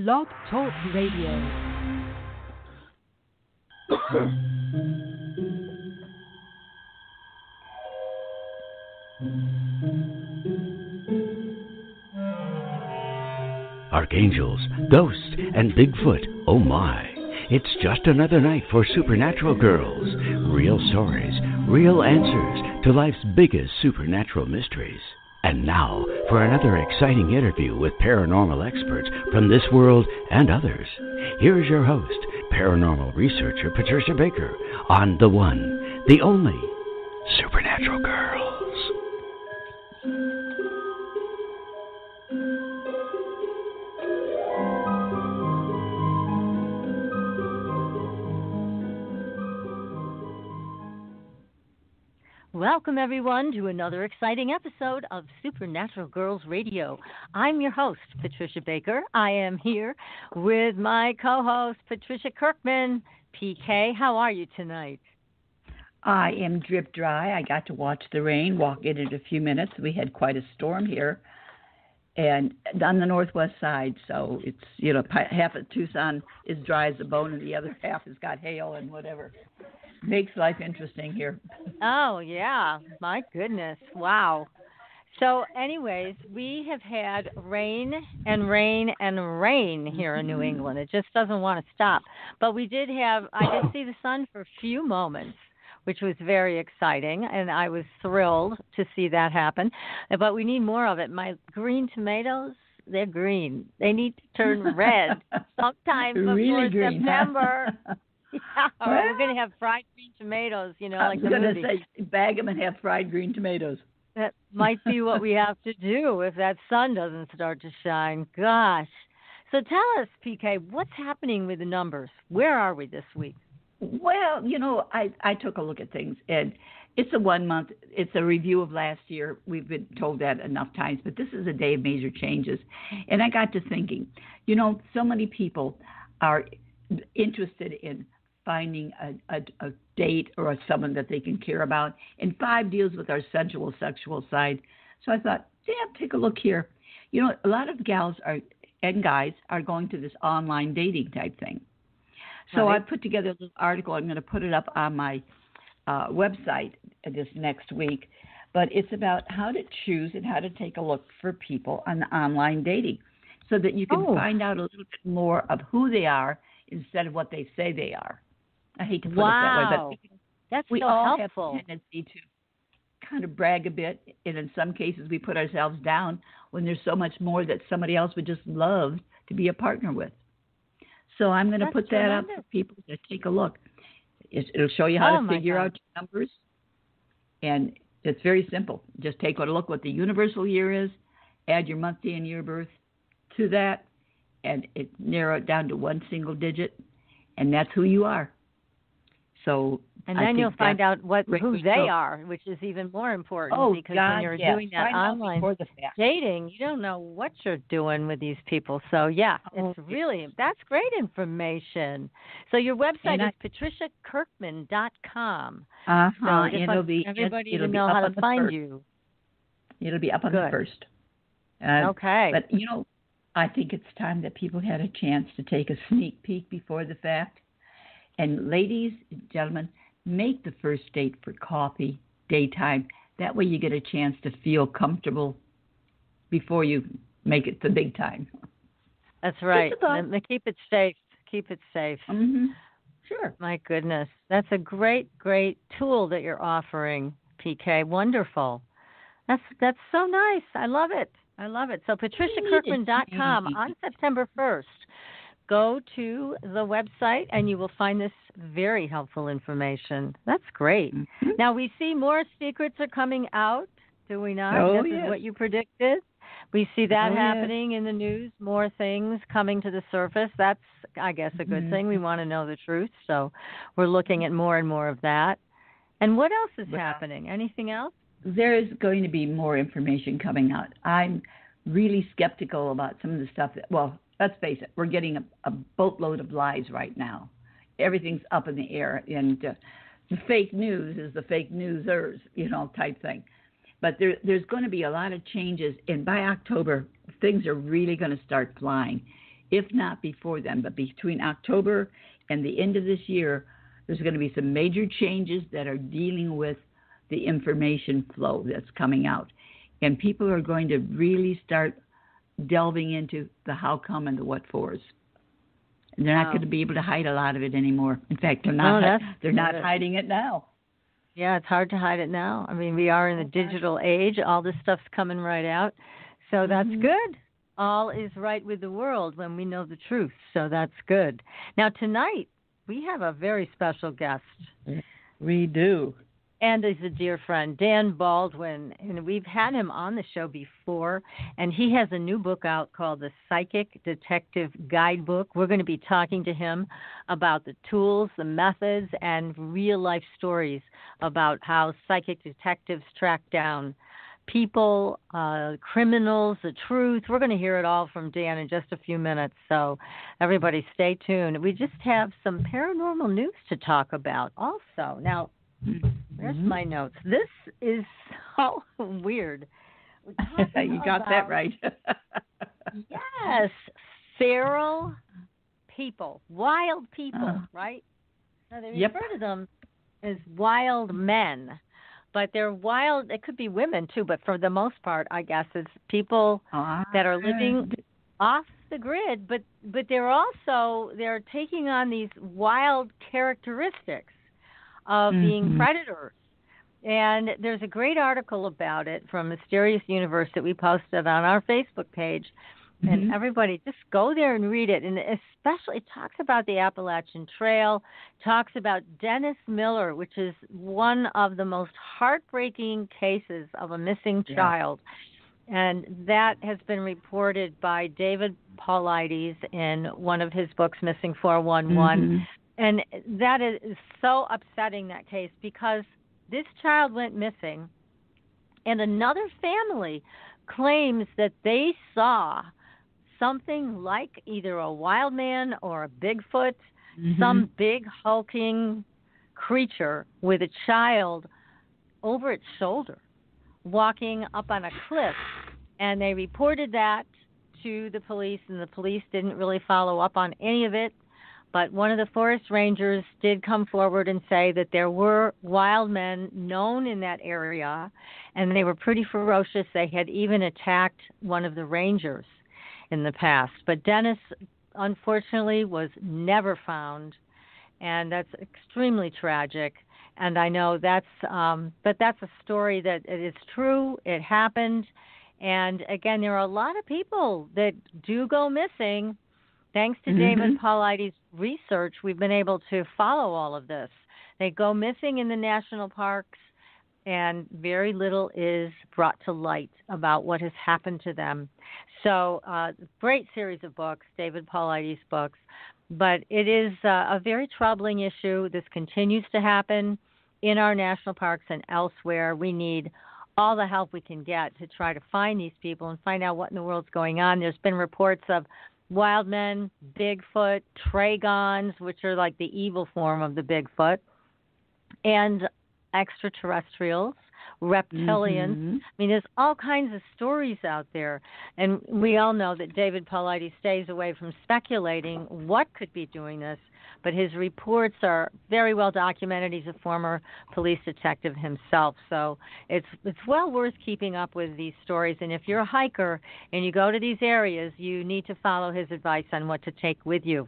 Blog Talk Radio. Archangels, ghosts, and Bigfoot, oh my. It's just another night for Supernatural Girls. Real stories, real answers to life's biggest supernatural mysteries. And now for another exciting interview with paranormal experts from this world and others. Here's your host, paranormal researcher Patricia Baker, on the one, the only Supernatural Girls. Welcome, everyone, to another exciting episode of Supernatural Girls Radio. I'm your host, Patricia Baker. I am here with my co-host, Patricia Kirkman. PK, how are you tonight? I am drip dry. I got to watch the rain, walk in a few minutes. We had quite a storm here, and on the northwest side, so it's, half of Tucson is dry as a bone, and the other half has got hail and whatever. Makes life interesting here. Oh, yeah. My goodness. Wow. So, anyways, we have had rain and rain and rain here in New England. It just doesn't want to stop. But I did see the sun for a few moments, which was very exciting, and I was thrilled to see that happen. But we need more of it. My green tomatoes, they're green. They need to turn red sometime before really green, September. Huh? Yeah, well, we're going to have fried green tomatoes, like the movie. I was going to say, bag them and have fried green tomatoes. That might be what we have to do if that sun doesn't start to shine. Gosh. So tell us, PK, what's happening with the numbers? Where are we this week? Well, I took a look at things, and it's a 1 month. It's a review of last year. We've been told that enough times, but this is a day of major changes. And I got to thinking, so many people are interested in finding a date or someone that they can care about. And 5 deals with our sexual side. So I thought, take a look here. A lot of gals and guys are going to this online dating type thing. So I put together a little article. I'm going to put it up on my website this next week. But it's about how to choose and how to take a look for people on online dating so that you can find out a little bit more of who they are instead of what they say they are. I hate to put it that way, but that's we so all helpful. have a tendency to kind of brag a bit, and in some cases we put ourselves down when there's so much more that somebody else would just love to be a partner with. So I'm going to put that up for people to take a look. It'll show you how to figure out your numbers, and it's very simple. Just take a look what the universal year is, add your month, day, and year of birth to that, and narrow it down to one single digit, and that's who you are. So, and then you'll find out who they are, which is even more important because when you're doing that online dating, you don't know what you're doing with these people. So, that's great information. So your website is patriciakirkman.com. So everybody will know how to find you. It'll be up on the 1st. Okay. But, I think it's time that people had a chance to take a sneak peek before the fact. And ladies and gentlemen, make the first date for coffee, daytime. That way you get a chance to feel comfortable before you make it to big time. That's right. And keep it safe. Keep it safe. Mm-hmm. Sure. My goodness. That's a great, great tool that you're offering, PK. Wonderful. That's so nice. I love it. So patriciakirkman.com on September 1st. Go to the website, and you will find this very helpful information. That's great. Mm-hmm. Now, we see more secrets are coming out, do we not? This is what you predicted. We see that happening in the news, more things coming to the surface. That's, I guess, a good thing. We want to know the truth, so we're looking at more and more of that. And what else is happening? Anything else? There is going to be more information coming out. I'm really skeptical about some of the stuff that, let's face it, we're getting a boatload of lies right now. Everything's up in the air, and the fake news is the fake newsers, type thing. But there's going to be a lot of changes, and by October, things are really going to start flying. if not before then. But between October and the end of this year, there's going to be some major changes that are dealing with the information flow that's coming out. And people are going to really start delving into the how come and the what fors. And they're not going to be able to hide a lot of it anymore. In fact, they're not hiding it now. Yeah, it's hard to hide it now. I mean, we are in the digital age. All this stuff's coming right out. So that's good. All is right with the world when we know the truth. So that's good. Now, tonight, we have a very special guest. We do. And he's a dear friend, Dan Baldwin. And we've had him on the show before. And he has a new book out called The Psychic Detective Guidebook. We're going to be talking to him about the tools, the methods, and real-life stories about how psychic detectives track down people, criminals, the truth. We're going to hear it all from Dan in just a few minutes. So everybody stay tuned. We just have some paranormal news to talk about also. Now, there's my notes. This is so weird. You got that right. Yes. Feral people. Wild people, right? Now, they refer to them as wild men. But they're wild. It could be women, too. But for the most part, I guess, it's people that are living off the grid. But they're taking on these wild characteristics of being predators. And there's a great article about it from Mysterious Universe that we posted on our Facebook page. And everybody, just go there and read it. And especially, it talks about the Appalachian Trail, talks about Dennis Miller, which is one of the most heartbreaking cases of a missing child. And that has been reported by David Paulides in one of his books, Missing 411. And that is so upsetting, that case, because this child went missing, and another family claims that they saw something like either a wild man or a Bigfoot, some big hulking creature with a child over its shoulder walking up on a cliff. And they reported that to the police, and the police didn't really follow up on any of it. But one of the forest rangers did come forward and say that there were wild men known in that area, and they were pretty ferocious. They had even attacked one of the rangers in the past. But Dennis, unfortunately, was never found, and that's extremely tragic. And I know that's a story that it is true. It happened. And, again, there are a lot of people that do go missing. Thanks to David Paulides' research, we've been able to follow all of this. They go missing in the national parks, and very little is brought to light about what has happened to them. So, great series of books, David Paulides' books. But it is a very troubling issue. This continues to happen in our national parks and elsewhere. We need all the help we can get to try to find these people and find out what in the world's going on. There's been reports of wild men, Bigfoot, Tragons, which are like the evil form of the Bigfoot, and extraterrestrials, reptilians. I mean, there's all kinds of stories out there. And we all know that David Paulides stays away from speculating what could be doing this, but his reports are very well documented. He's a former police detective himself. So it's well worth keeping up with these stories. And if you're a hiker and you go to these areas, you need to follow his advice on what to take with you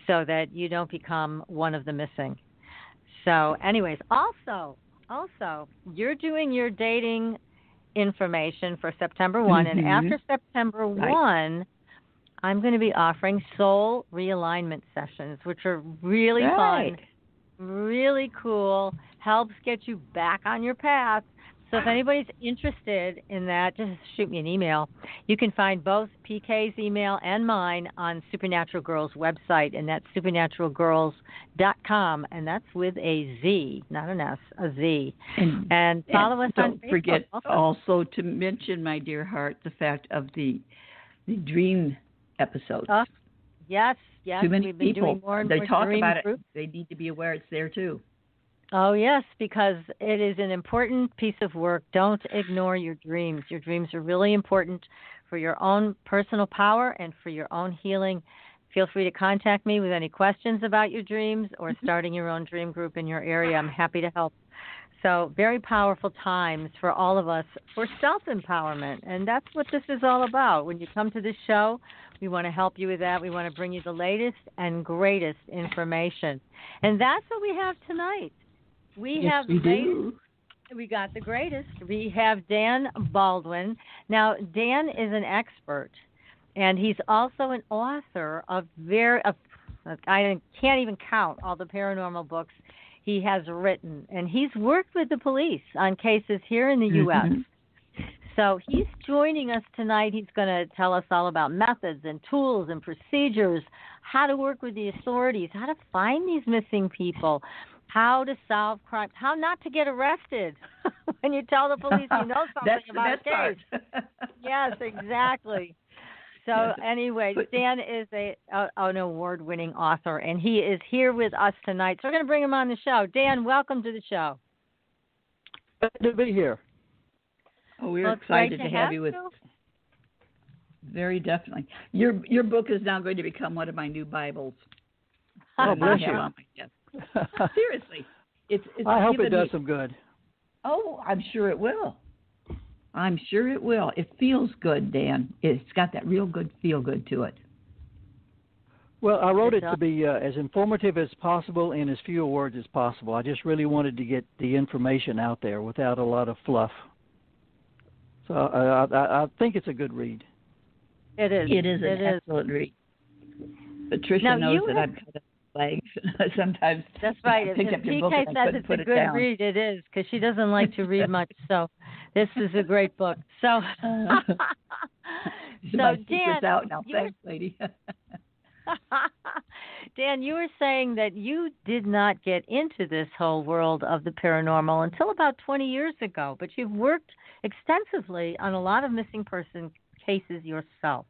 so that you don't become one of the missing. So anyways, also, you're doing your dating information for September 1. And after September 1, I'm going to be offering soul realignment sessions, which are really fun, really cool, helps get you back on your path. So if anybody's interested in that, just shoot me an email. You can find both PK's email and mine on Supernatural Girls' website, and that's supernaturalgirls.com, and that's with a Z, not an S, a Z. And follow us on Facebook. Don't forget also to mention, my dear heart, the fact of the dream episodes. Yes. Too many We've been people, doing more and they more talk dream about groups. it. They need to be aware it's there, too. Oh, yes, because it is an important piece of work. Don't ignore your dreams. Your dreams are really important for your own personal power and for your own healing. Feel free to contact me with any questions about your dreams or starting your own dream group in your area. I'm happy to help. So very powerful times for all of us for self-empowerment, and that's what this is all about. When you come to this show, we want to help you with that. We want to bring you the latest and greatest information, and that's what we have tonight. We got the greatest. We have Dan Baldwin. Now, Dan is an expert, and he's also an author of I can't even count all the paranormal books he has written, and he's worked with the police on cases here in the U.S. So he's joining us tonight. He's going to tell us all about methods and tools and procedures, how to work with the authorities, how to find these missing people, how to solve crimes, how not to get arrested when you tell the police you know something about a case. Yes, exactly. So anyway, Dan is an award-winning author, and he is here with us tonight. So we're going to bring him on the show. Dan, welcome to the show. Glad to be here. Oh, we're excited to have you with us. Very definitely. Your book is now going to become one of my new Bibles. Oh, bless you. Seriously. I hope it does some good. Oh, I'm sure it will. I'm sure it will. It feels good, Dan. It's got that real good feel good to it. Well, I wrote it to be as informative as possible in as few words as possible. I just really wanted to get the information out there without a lot of fluff. So I think it's a good read. It is. It is an excellent read. Patricia knows that I'm kind of legs sometimes. That's right. If PK says it's a good read, it is, because she doesn't like to read much. So this is a great book. So, so Dan, out now. Thanks, lady. Dan, you were saying that you did not get into this whole world of the paranormal until about 20 years ago, but you've worked extensively on a lot of missing person cases yourself.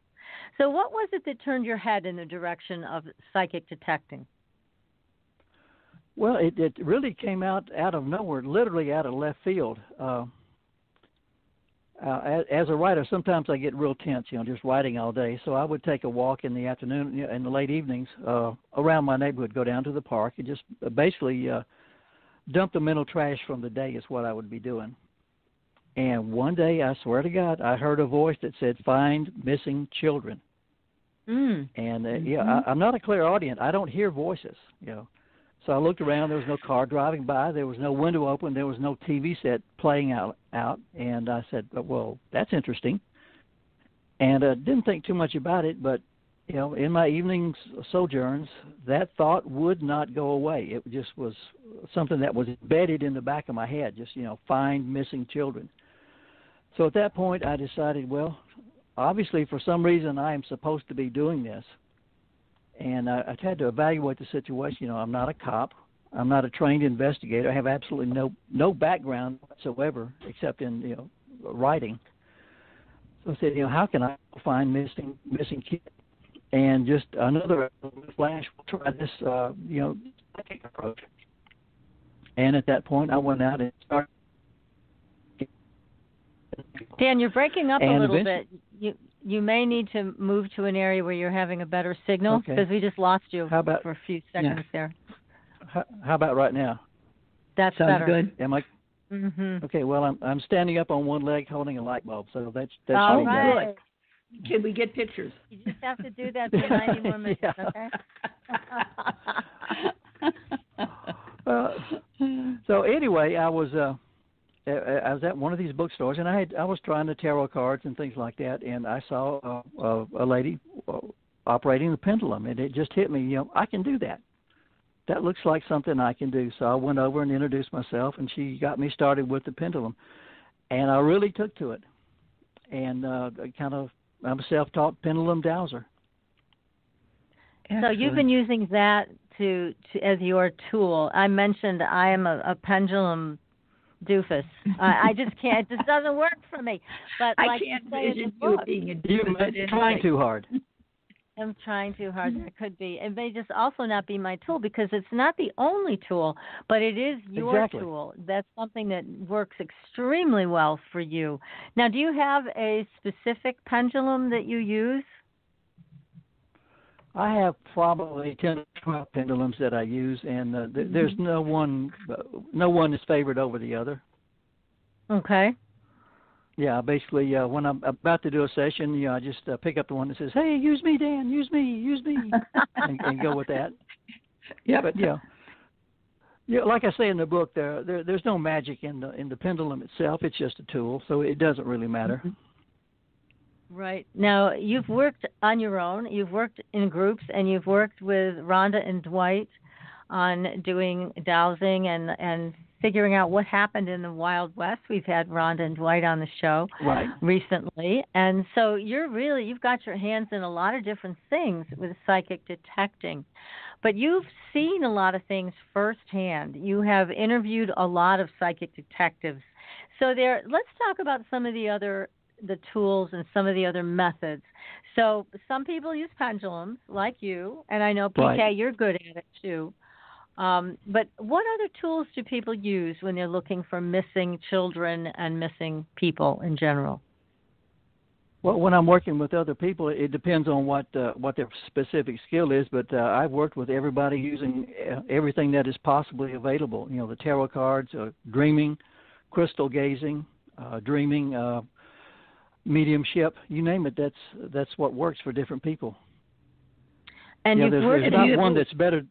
So what was it that turned your head in the direction of psychic detecting? Well, it really came out of nowhere, literally out of left field. As a writer, sometimes I get real tense, just writing all day. So I would take a walk in the afternoon, in the late evenings, around my neighborhood, go down to the park, and just basically dump the mental trash from the day is what I would be doing. And one day, I swear to God, I heard a voice that said, "Find missing children." And I'm not a clairaudient. I don't hear voices, So I looked around. There was no car driving by. There was no window open. There was no TV set playing out. And I said, "Well, that's interesting." And didn't think too much about it. But in my evenings sojourns, that thought would not go away. It just was something that was embedded in the back of my head. Just find missing children. So at that point, I decided, well, obviously for some reason I am supposed to be doing this. And I had to evaluate the situation. I'm not a cop. I'm not a trained investigator. I have absolutely no background whatsoever except in writing. So I said, how can I find missing kids? And just another flash, we'll try this, psychic approach. And at that point, I went out and started. Dan, you're breaking up a little bit. You may need to move to an area where you're having a better signal, because we just lost you for a few seconds there. How about right now? That's Sounds better. Good. Am I? Mm-hmm. Okay. Well, I'm standing up on one leg holding a light bulb, so that's all right. Can we get pictures? You just have to do that for 90 more minutes, okay? So anyway, I was at one of these bookstores, and I was trying the tarot cards and things like that, and I saw a lady operating the pendulum, and it just hit me. I can do that. That looks like something I can do. So I went over and introduced myself, and she got me started with the pendulum, and I really took to it, and I'm a self-taught pendulum dowser. So you've been using that to as your tool. I mentioned I am a pendulum doofus. I just can't. It just doesn't work for me. But I can't envision you being a doofus. You're trying too hard. am trying too hard. That could be. It may just also not be my tool because it's not the only tool, but it is your tool. That's something that works extremely well for you. Now, do you have a specific pendulum that you use? I have probably 10 or 12 pendulums that I use, and there's no one is favored over the other. Okay. Yeah, basically, when I'm about to do a session, I just pick up the one that says, "Hey, use me, Dan, use me," and go with that. Yeah, but like I say in the book, there's no magic in the pendulum itself. It's just a tool, so it doesn't really matter. Mm-hmm. Right. Now, you've worked on your own, you've worked in groups, and you've worked with Rhonda and Dwight on doing dowsing and figuring out what happened in the Wild West. We've had Rhonda and Dwight on the show recently. And so you've got your hands in a lot of different things with psychic detecting. But you've seen a lot of things firsthand. You have interviewed a lot of psychic detectives. So let's talk about some of the tools and some of the other methods. So some people use pendulums like you, and I know, PK, you're good at it too. But what other tools do people use when they're looking for missing children and missing people in general? Well, when I'm working with other people, it depends on what their specific skill is. But I've worked with everybody using everything that is possibly available. The tarot cards, dreaming, crystal gazing, dreaming, mediumship. You name it. That's what works for different people. And there's not one that's better.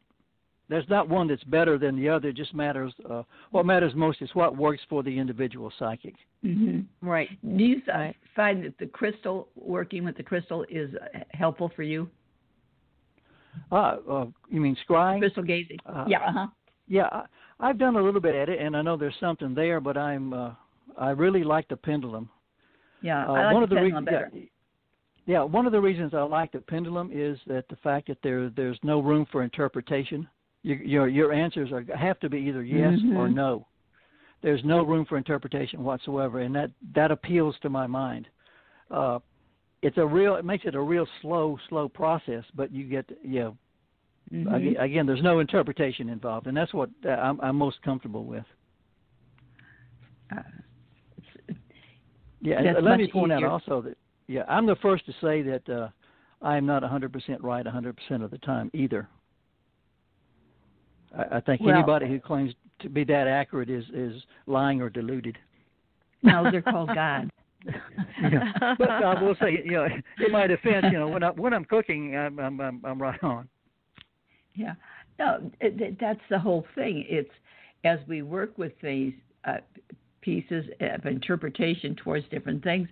There's not one that's better than the other. It just matters. What matters most is what works for the individual psychic. Mm-hmm. Right. Do you find that working with the crystal is helpful for you? You mean scrying? Crystal gazing. Yeah. Yeah, I've done a little bit at it, and I know there's something there, but I really like the pendulum. Yeah, I like the pendulum better. Yeah, one of the reasons I like the pendulum is that the fact that there's no room for interpretation. Your answers have to be either yes or no. There's no room for interpretation whatsoever, and that appeals to my mind. It makes it a real slow process, but you get again, there's no interpretation involved, and that's what I'm most comfortable with. And let me point out also that I'm the first to say that I am not 100% right 100% of the time either. I think anybody who claims to be that accurate is lying or deluded. No, they're called God. But I will say, in my defense, when I'm cooking, I'm right on. Yeah, no, that's the whole thing. It's as we work with these pieces of interpretation towards different things,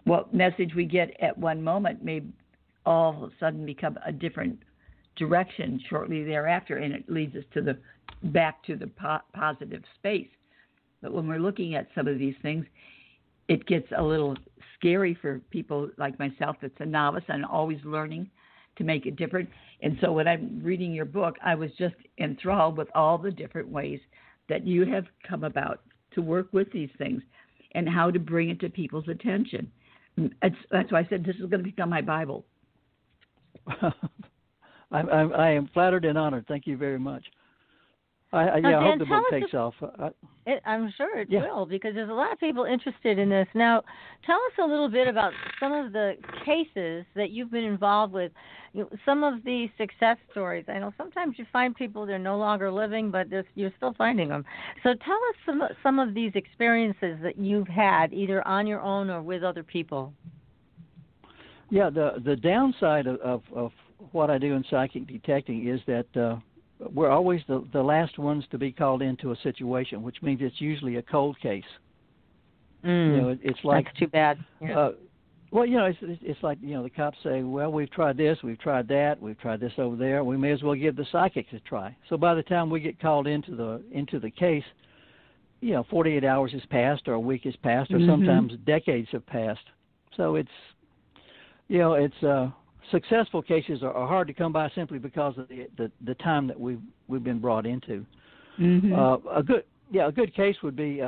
what message we get at one moment may all of a sudden become a different direction shortly thereafter, and it leads us back to the positive space. But when we're looking at some of these things, it gets a little scary for people like myself that's a novice and always learning to make it different. And so when I'm reading your book, I was just enthralled with all the different ways that you have come about to work with these things and how to bring it to people's attention. That's why I said this is going to become my Bible. I am flattered and honored. Thank you very much. I hope the book takes off. I'm sure it will, because there's a lot of people interested in this. Now, tell us a little bit about some of the cases that you've been involved with, some of the success stories. I know sometimes you find people, they're no longer living, but you're still finding them. So tell us some of these experiences that you've had, either on your own or with other people. Yeah, the downside of what I do in psychic detecting is that we're always the last ones to be called into a situation, which means it's usually a cold case. It's like that's too bad. Yeah. It's like the cops say, well, we've tried this, we've tried that, we've tried this over there. We may as well give the psychics a try. So by the time we get called into the case, 48 hours has passed, or a week has passed, or sometimes decades have passed. So it's successful cases are hard to come by simply because of the time that we've been brought into. A good case would be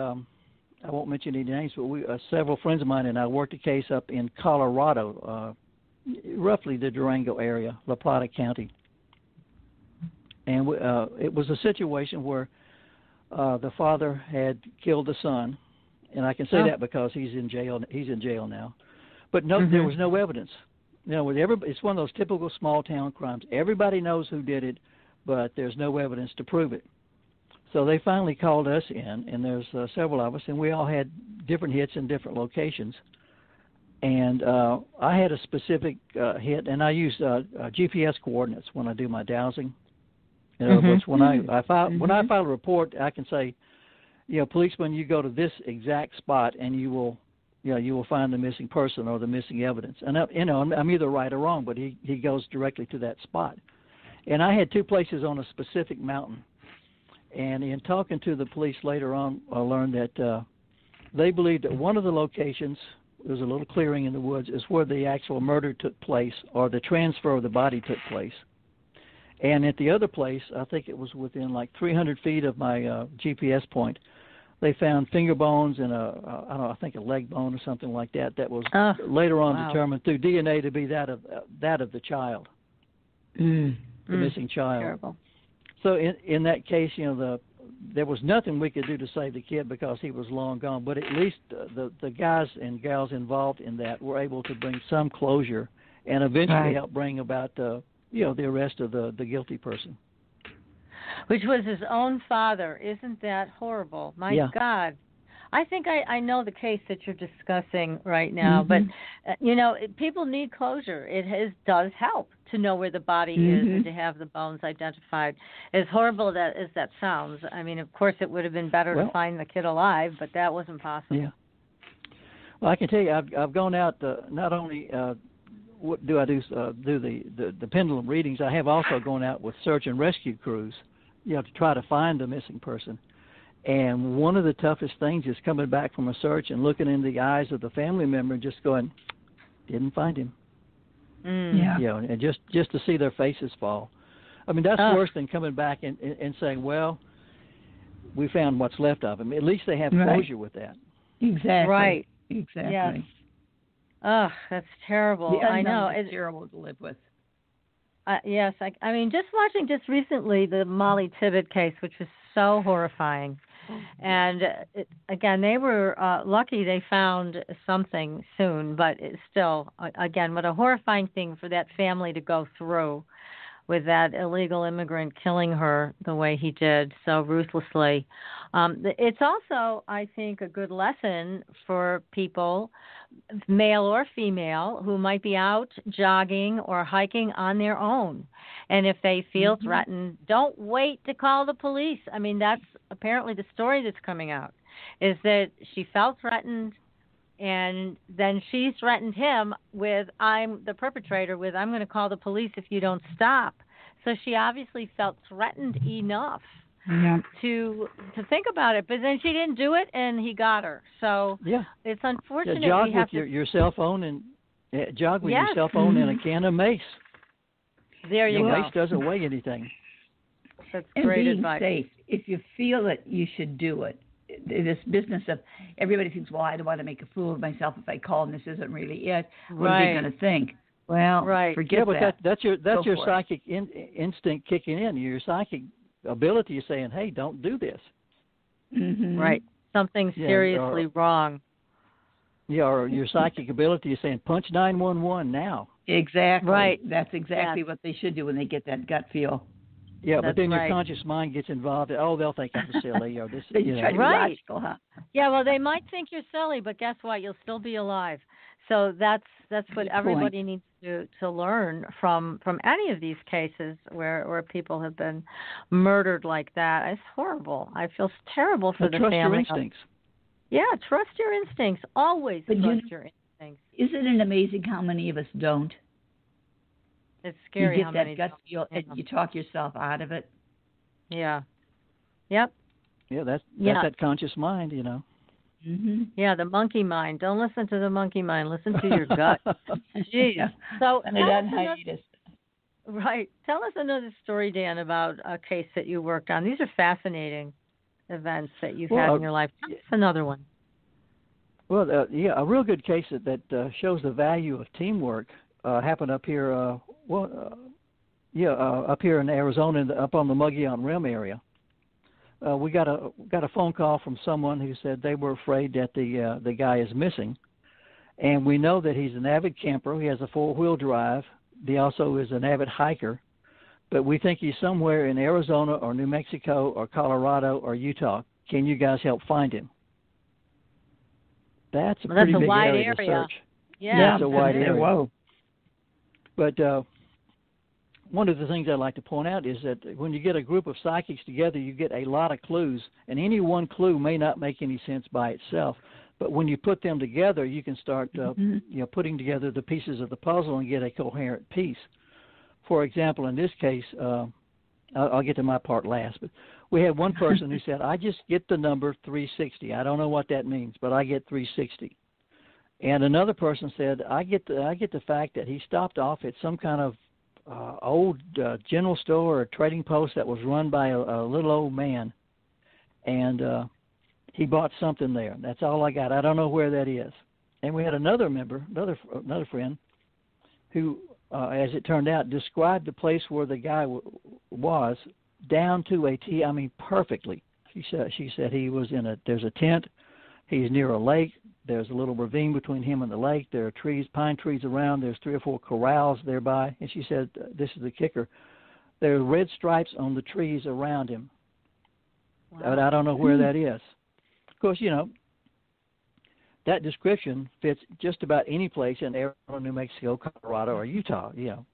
I won't mention any names, but several friends of mine and I worked a case up in Colorado roughly the Durango area, La Plata County. And it was a situation where the father had killed the son, and I can say that because he's in jail. He's in jail now, but there was no evidence. It's one of those typical small town crimes. Everybody knows who did it, but there's no evidence to prove it. So they finally called us in, and there's several of us, and we all had different hits in different locations. And I had a specific hit, and I use GPS coordinates when I do my dowsing. In other words, when I file a report, I can say, policeman, you go to this exact spot, and you will find the missing person or the missing evidence. And I'm either right or wrong, but he goes directly to that spot. And I had 2 places on a specific mountain. And in talking to the police later on, I learned that they believed that one of the locations, there's a little clearing in the woods, is where the actual murder took place or the transfer of the body took place. And at the other place, I think it was within like 300 feet of my GPS point, they found finger bones and I think a leg bone or something like that. That was later on determined through DNA to be that of the child, the missing child. Terrible. So in that case, there was nothing we could do to save the kid because he was long gone. But at least the guys and gals involved in that were able to bring some closure and eventually help bring about the arrest of the guilty person. Which was his own father. Isn't that horrible? My God. I think I know the case that you're discussing right now, but, people need closure. It does help to know where the body is and to have the bones identified. As horrible as that sounds, I mean, of course, it would have been better to find the kid alive, but that wasn't possible. Yeah. Well, I can tell you, I've gone out not only what do I do the pendulum readings, I have also gone out with search and rescue crews, to try to find the missing person. And one of the toughest things is coming back from a search and looking in the eyes of the family member and just going, didn't find him. And just to see their faces fall. I mean, that's worse than coming back and saying, well, we found what's left of him. At least they have closure with that. Exactly. Right. Exactly. Yes. Oh, that's terrible. I know. It's terrible to live with. Yes. I mean, just watching recently the Molly Tibbet case, which was so horrifying. And again, they were lucky they found something soon, but it's still, again, what a horrifying thing for that family to go through with that illegal immigrant killing her the way he did so ruthlessly. It's also, I think, a good lesson for people, male or female, who might be out jogging or hiking on their own. And if they feel threatened, don't wait to call the police. I mean, that's apparently the story that's coming out, is that she felt threatened, and then she threatened him with, I'm the perpetrator, with, I'm going to call the police if you don't stop. So she obviously felt threatened enough to think about it. But then she didn't do it, and he got her. So it's unfortunate. Jog with your cell phone and jog with your cell phone and a can of mace. There you go. Mace doesn't weigh anything. That's and great being advice. Safe. If you feel it, you should do it. This business of everybody thinks, well, I don't want to make a fool of myself if I call and this isn't really it. What are they going to think? Well, forget that. That's your psychic instinct kicking in. Your psychic ability is saying, hey, don't do this. Right. Something's seriously wrong. Yeah, or your psychic ability is saying, punch 911 now. Exactly. Right. That's exactly what they should do when they get that gut feel. Yeah, but then your conscious mind gets involved. Oh, they'll think I'm silly, or this. They try to be logical, huh? Yeah, well, they might think you're silly, but guess what? You'll still be alive. So that's what everybody needs to learn from any of these cases where people have been murdered like that. It's horrible. I feel terrible for the family. Trust your instincts. Yeah, trust your instincts. Always trust your instincts. Isn't it amazing how many of us don't? It's scary. You get that gut feel, and you talk yourself out of it. Yeah. Yep. Yeah, that's that conscious mind, Yeah, the monkey mind. Don't listen to the monkey mind. Listen to your gut. Jeez. So right. Tell us another story, Dan, about a case that you worked on. These are fascinating events that you've had in your life. Tell us another one. Well, a real good case that shows the value of teamwork happened up here. Up here in Arizona, up on the Mogollon Rim area. We got a phone call from someone who said they were afraid that the guy is missing, and we know that he's an avid camper. He has a 4-wheel drive. He also is an avid hiker, but we think he's somewhere in Arizona or New Mexico or Colorado or Utah. Can you guys help find him? That's a pretty big wide area to search. Yeah, that's a wide area. Whoa. But one of the things I'd like to point out is that when you get a group of psychics together, you get a lot of clues, and any one clue may not make any sense by itself. But when you put them together, you can start putting together the pieces of the puzzle and get a coherent piece. For example, in this case, I'll get to my part last, but we had one person who said, I just get the number 360. I don't know what that means, but I get 360. And another person said, I get the fact that he stopped off at some kind of old general store or trading post that was run by a little old man, and he bought something there. That's all I got. I don't know where that is. And we had another member, another friend, who, as it turned out, described the place where the guy was down to a T. I mean, perfectly. She said he was there's a tent. He's near a lake. There's a little ravine between him and the lake. There are trees, pine trees around. There's 3 or 4 corrals nearby. And she said, this is the kicker, there are red stripes on the trees around him. Wow. But I don't know where that is. Of course, that description fits just about any place in Arizona, New Mexico, Colorado, or Utah. In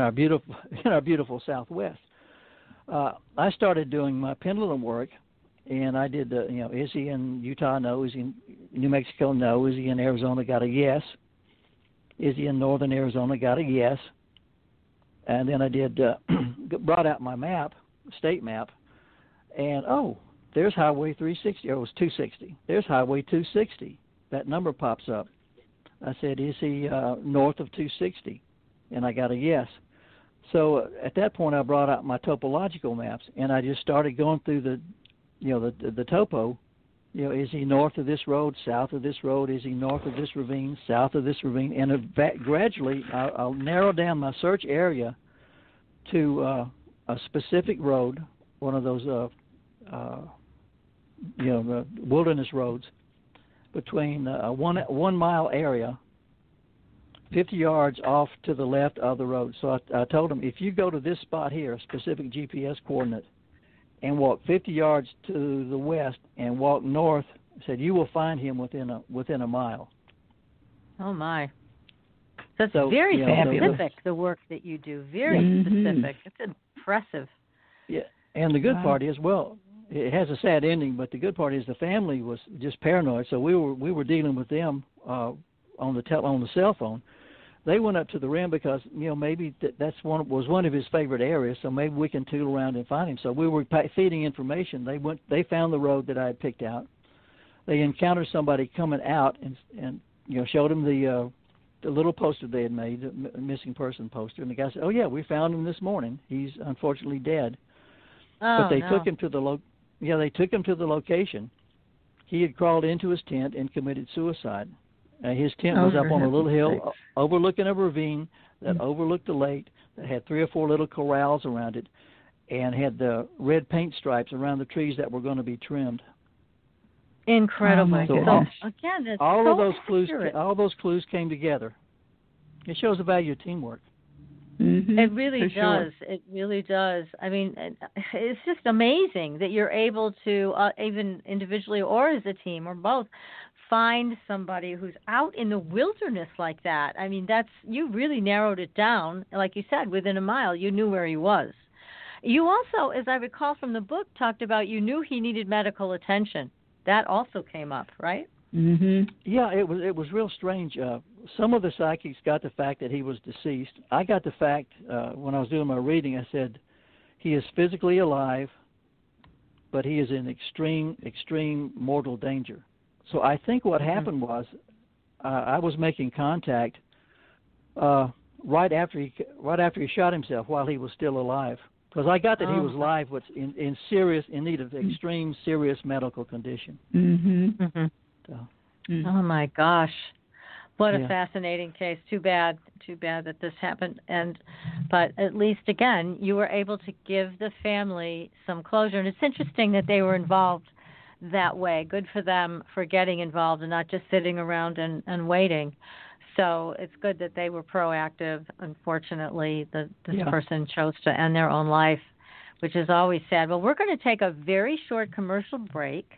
our beautiful Southwest. I started doing my pendulum work, and I did is he in Utah? No. Is he in New Mexico? No. Is he in Arizona? Got a yes. Is he in northern Arizona? Got a yes. And then I did brought out my map, state map, and there's Highway 360. Or it was 260. There's Highway 260. That number pops up. I said, is he north of 260? And I got a yes. So at that point, I brought out my topological maps, and I just started going through the topo. Is he north of this road, south of this road? Is he north of this ravine, south of this ravine? And gradually, I'll narrow down my search area to a specific road, one of those wilderness roads, between a 1 mile area, 50 yards off to the left of the road. So I told him, if you go to this spot here, a specific GPS coordinate, and walk 50 yards to the west and walk north, I said, you will find him within a mile. Oh, my. That's very specific, the work that you do. Very specific. It's impressive. Yeah, and the good part is, it has a sad ending, but the good part is the family was just paranoid, so we were dealing with them on the cell phone. They went up to the rim because maybe was one of his favorite areas, so maybe we can tool around and find him. So we were feeding information. They found the road that I had picked out. They encountered somebody coming out and showed them the little poster they had made, the missing person poster, and the guy said, "Oh yeah, we found him this morning. He's unfortunately dead." But they took him to the location. He had crawled into his tent and committed suicide. His tent was up on a little hill overlooking a ravine that overlooked the lake, that had 3 or 4 little corrals around it, and had the red paint stripes around the trees that were going to be trimmed. Incredible. All those clues came together. It shows the value of teamwork. It really does. Sure. It really does. I mean, it's just amazing that you're able to, even individually or as a team or both, find somebody who's out in the wilderness like that. I mean, you really narrowed it down. Like you said, within a mile, you knew where he was. You also, as I recall from the book, talked about you knew he needed medical attention. That also came up, right? Yeah, it was real strange. Some of the psychics got the fact that he was deceased. I got the fact when I was doing my reading. I said he is physically alive, but he is in extreme mortal danger. So I think what happened was I was making contact right after he shot himself while he was still alive, because I got that he was alive, but in need of extreme serious medical condition. Oh my gosh! What a fascinating case. Too bad that this happened. But at least, again, you were able to give the family some closure. And it's interesting that they were involved that way. Good for them for getting involved and not just sitting around and waiting. So it's good that they were proactive. Unfortunately, this person chose to end their own life, which is always sad. Well, we're going to take a very short commercial break.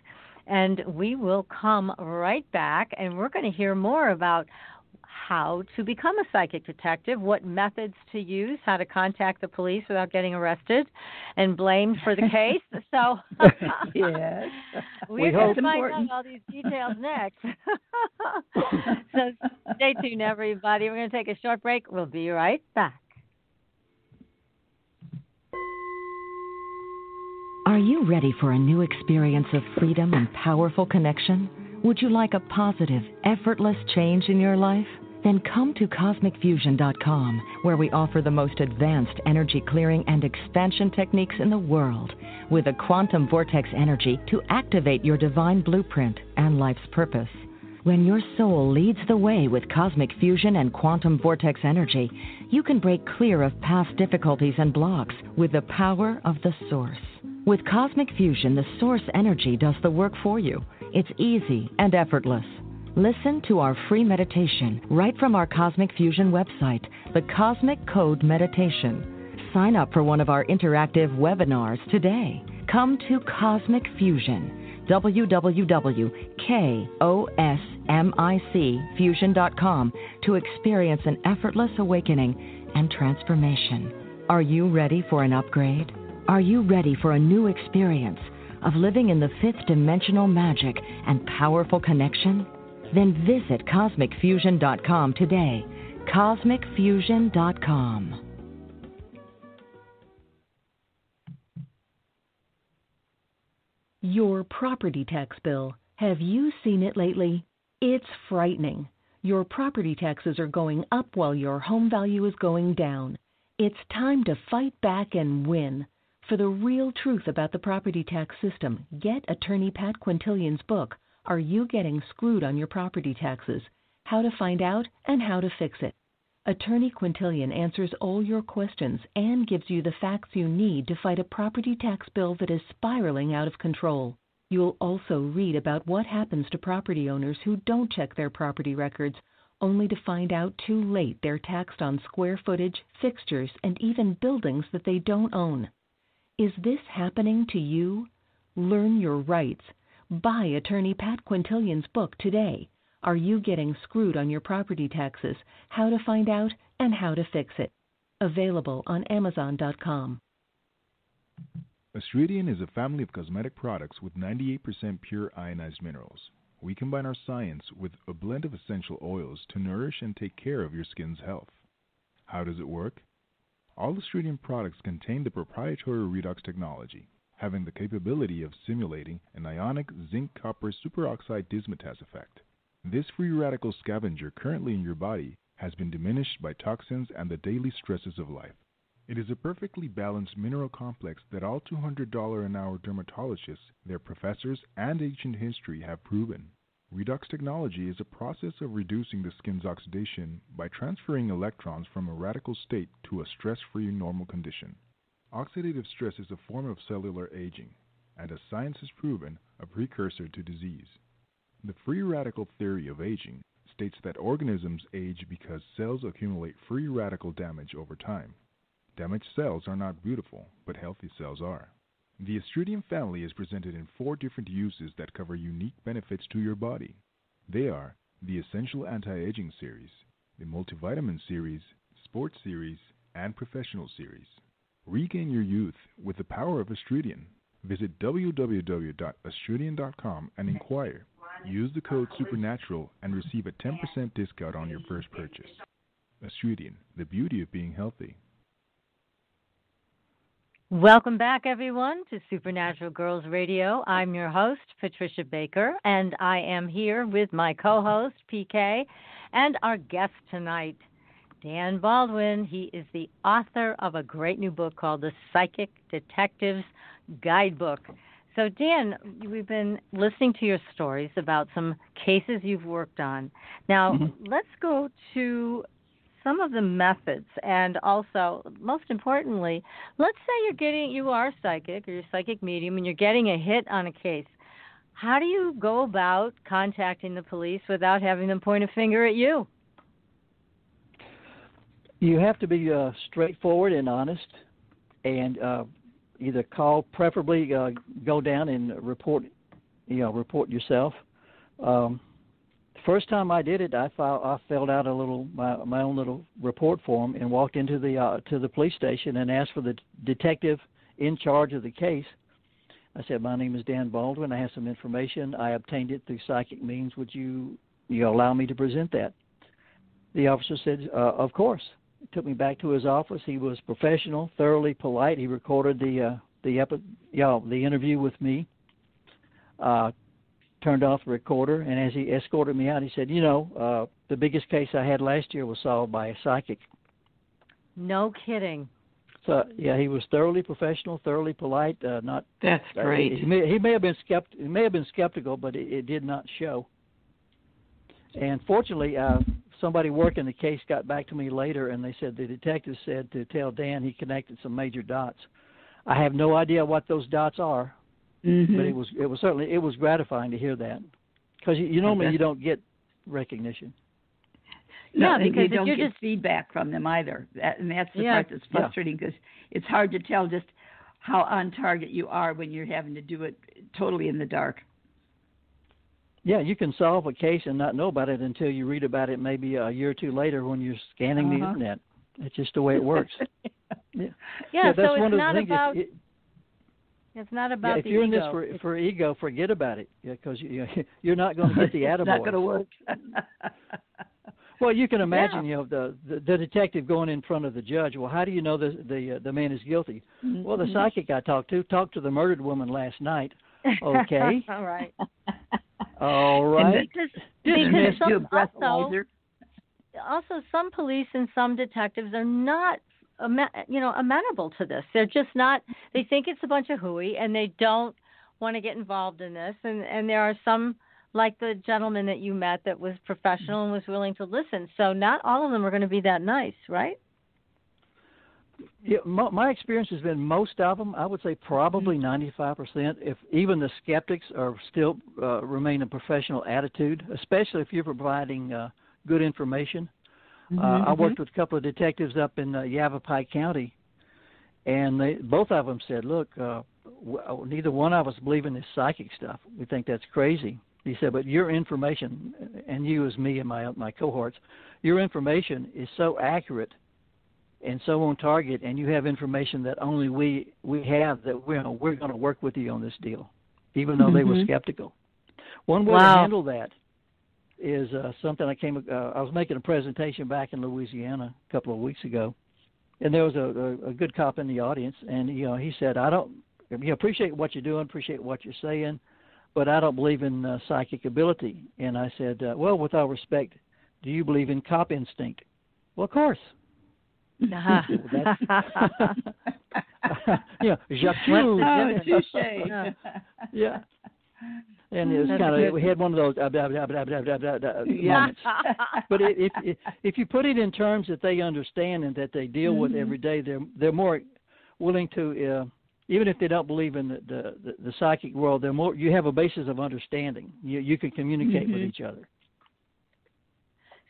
And we will come right back, and we're going to hear more about how to become a psychic detective, what methods to use, how to contact the police without getting arrested and blamed for the case. So yes. we're going to find out all these details next. So stay tuned, everybody. We're going to take a short break. We'll be right back. Are you ready for a new experience of freedom and powerful connection? Would you like a positive, effortless change in your life? Then come to CosmicFusion.com, where we offer the most advanced energy clearing and expansion techniques in the world, with a quantum vortex energy to activate your divine blueprint and life's purpose. When your soul leads the way with cosmic fusion and quantum vortex energy, you can break clear of past difficulties and blocks with the power of the source. With Cosmic Fusion, the source energy does the work for you. It's easy and effortless. Listen to our free meditation right from our Cosmic Fusion website, the Cosmic Code Meditation. Sign up for one of our interactive webinars today. Come to Cosmic Fusion, www.KOSMICfusion.com, to experience an effortless awakening and transformation. Are you ready for an upgrade? Are you ready for a new experience of living in the fifth dimensional magic and powerful connection? Then visit CosmicFusion.com today. CosmicFusion.com. Your property tax bill. Have you seen it lately? It's frightening. Your property taxes are going up while your home value is going down. It's time to fight back and win. For the real truth about the property tax system, get attorney Pat Quintilian's book, Are You Getting Screwed on Your Property Taxes? How to Find Out and How to Fix It. Attorney Quintilian answers all your questions and gives you the facts you need to fight a property tax bill that is spiraling out of control. You'll also read about what happens to property owners who don't check their property records, only to find out too late they're taxed on square footage, fixtures, and even buildings that they don't own. Is this happening to you? Learn your rights. Buy attorney Pat Quintilian's book today. Are You Getting Screwed on Your Property Taxes? How to Find Out and How to Fix It. Available on Amazon.com. Astridian is a family of cosmetic products with 98% pure ionized minerals. We combine our science with a blend of essential oils to nourish and take care of your skin's health. How does it work? All Astridian products contain the proprietary redox technology, having the capability of simulating an ionic zinc-copper superoxide dismutase effect. This free radical scavenger currently in your body has been diminished by toxins and the daily stresses of life. It is a perfectly balanced mineral complex that all $200 an hour dermatologists, their professors, and ancient history have proven. Redox technology is a process of reducing the skin's oxidation by transferring electrons from a radical state to a stress-free normal condition. Oxidative stress is a form of cellular aging, and as science has proven, a precursor to disease. The free radical theory of aging states that organisms age because cells accumulate free radical damage over time. Damaged cells are not beautiful, but healthy cells are. The Astridian family is presented in 4 different uses that cover unique benefits to your body. They are the Essential Anti-Aging Series, the Multivitamin Series, Sports Series, and Professional Series. Regain your youth with the power of Astridian. Visit www.astridian.com and inquire. Use the code SUPERNATURAL and receive a 10% discount on your first purchase. Astridian, the beauty of being healthy. Welcome back, everyone, to Supernatural Girls Radio. I'm your host, Patricia Baker, and I am here with my co-host, PK, and our guest tonight, Dan Baldwin. He is the author of a great new book called The Psychic Detective's Guidebook. So, Dan, we've been listening to your stories about some cases you've worked on. Now, let's go to some of the methods, and also, most importantly, let's say you are psychic or you're psychic medium, and you're getting a hit on a case. How do you go about contacting the police without having them point a finger at you? You have to be straightforward and honest, and either call, preferably go down and report yourself. First time I did it, I filled out my own little report form and walked into the police station and asked for the detective in charge of the case. I said, "My name is Dan Baldwin. I have some information. I obtained it through psychic means. Would you allow me to present that?" The officer said, "Of course." He took me back to his office. He was professional, thoroughly polite. He recorded the interview with me. Turned off the recorder, and as he escorted me out, he said, the biggest case I had last year was solved by a psychic. No kidding. So, yeah, he was thoroughly professional, thoroughly polite. That's great. He may have been skeptical, but it did not show. And fortunately, somebody working the case got back to me later, and they said the detective said to tell Dan he connected some major dots. I have no idea what those dots are. Mm-hmm. But it was gratifying to hear that, because normally you don't get recognition. No, because you don't get feedback from them either, and that's the part that's frustrating, because it's hard to tell just how on target you are when you're having to do it totally in the dark. Yeah, you can solve a case and not know about it until you read about it maybe a year or two later when you're scanning the internet. It's just the way it works. Yeah, that's so one it's of not the things. about. It's not about if you're ego. in this for ego, forget about it, because you're not going to get the attaboy. It's not going to work. Well, you can imagine, the detective going in front of the judge. Well, how do you know the man is guilty? Mm-hmm. Well, the psychic I talked to the murdered woman last night. Okay. All right. All right. Because also some police and some detectives are not amenable to this. They're just not. They think it's a bunch of hooey, and they don't want to get involved in this. And there are some, like the gentleman that you met, that was professional and was willing to listen. So not all of them are going to be that nice, right? Yeah, my experience has been most of them. I would say probably 95%. If even the skeptics are still remain a professional attitude, especially if you're providing good information. I worked with a couple of detectives up in Yavapai County, and both of them said, "Look, neither one of us believe in this psychic stuff. We think that's crazy." He said, "But your information, and you as me and my cohorts, your information is so accurate and so on target, and you have information that only we have, that we're going to work with you on this deal," even though they were skeptical. One way to handle that is something I was making a presentation back in Louisiana a couple of weeks ago, and there was a good cop in the audience, and he said, "I don't appreciate what you're doing, appreciate what you're saying, but I don't believe in psychic ability." And I said, "Well, with all respect, do you believe in cop instinct?" "Well, of course." Uh-huh. Jacques. Touche. Yeah. And it was kind of, we had one of those moments. But if you put it in terms that they understand and that they deal with every day, they're more willing to, even if they don't believe in the psychic world, they're more. You have a basis of understanding. You can communicate with each other.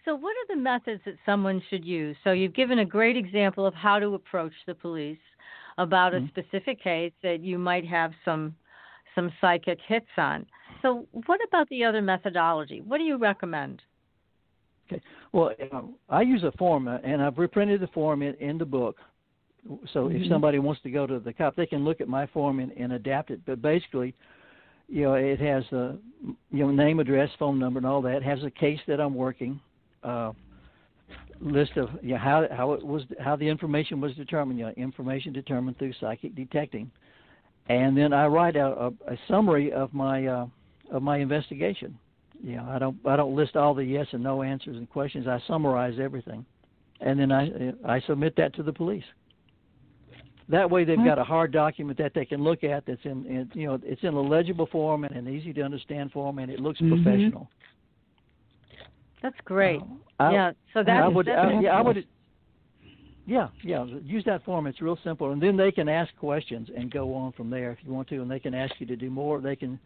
So what are the methods that someone should use? So you've given a great example of how to approach the police about a specific case that you might have some psychic hits on. So what about the other methodology? What do you recommend? Okay. Well, I use a form, and I've reprinted the form in the book. So if somebody wants to go to the cop, they can look at my form and adapt it. But basically, it has name, address, phone number, and all that. It has a case that I'm working. List of how the information was determined. Information determined through psychic detecting, and then I write out a summary of my investigation. I don't list all the yes and no answers and questions. I summarize everything, and then I submit that to the police. That way, they've got a hard document that they can look at. That's it's in a legible form and an easy to understand form, and it looks professional. That's great. So use that form. It's real simple, and then they can ask questions and go on from there if you want to, and they can ask you to do more. They can,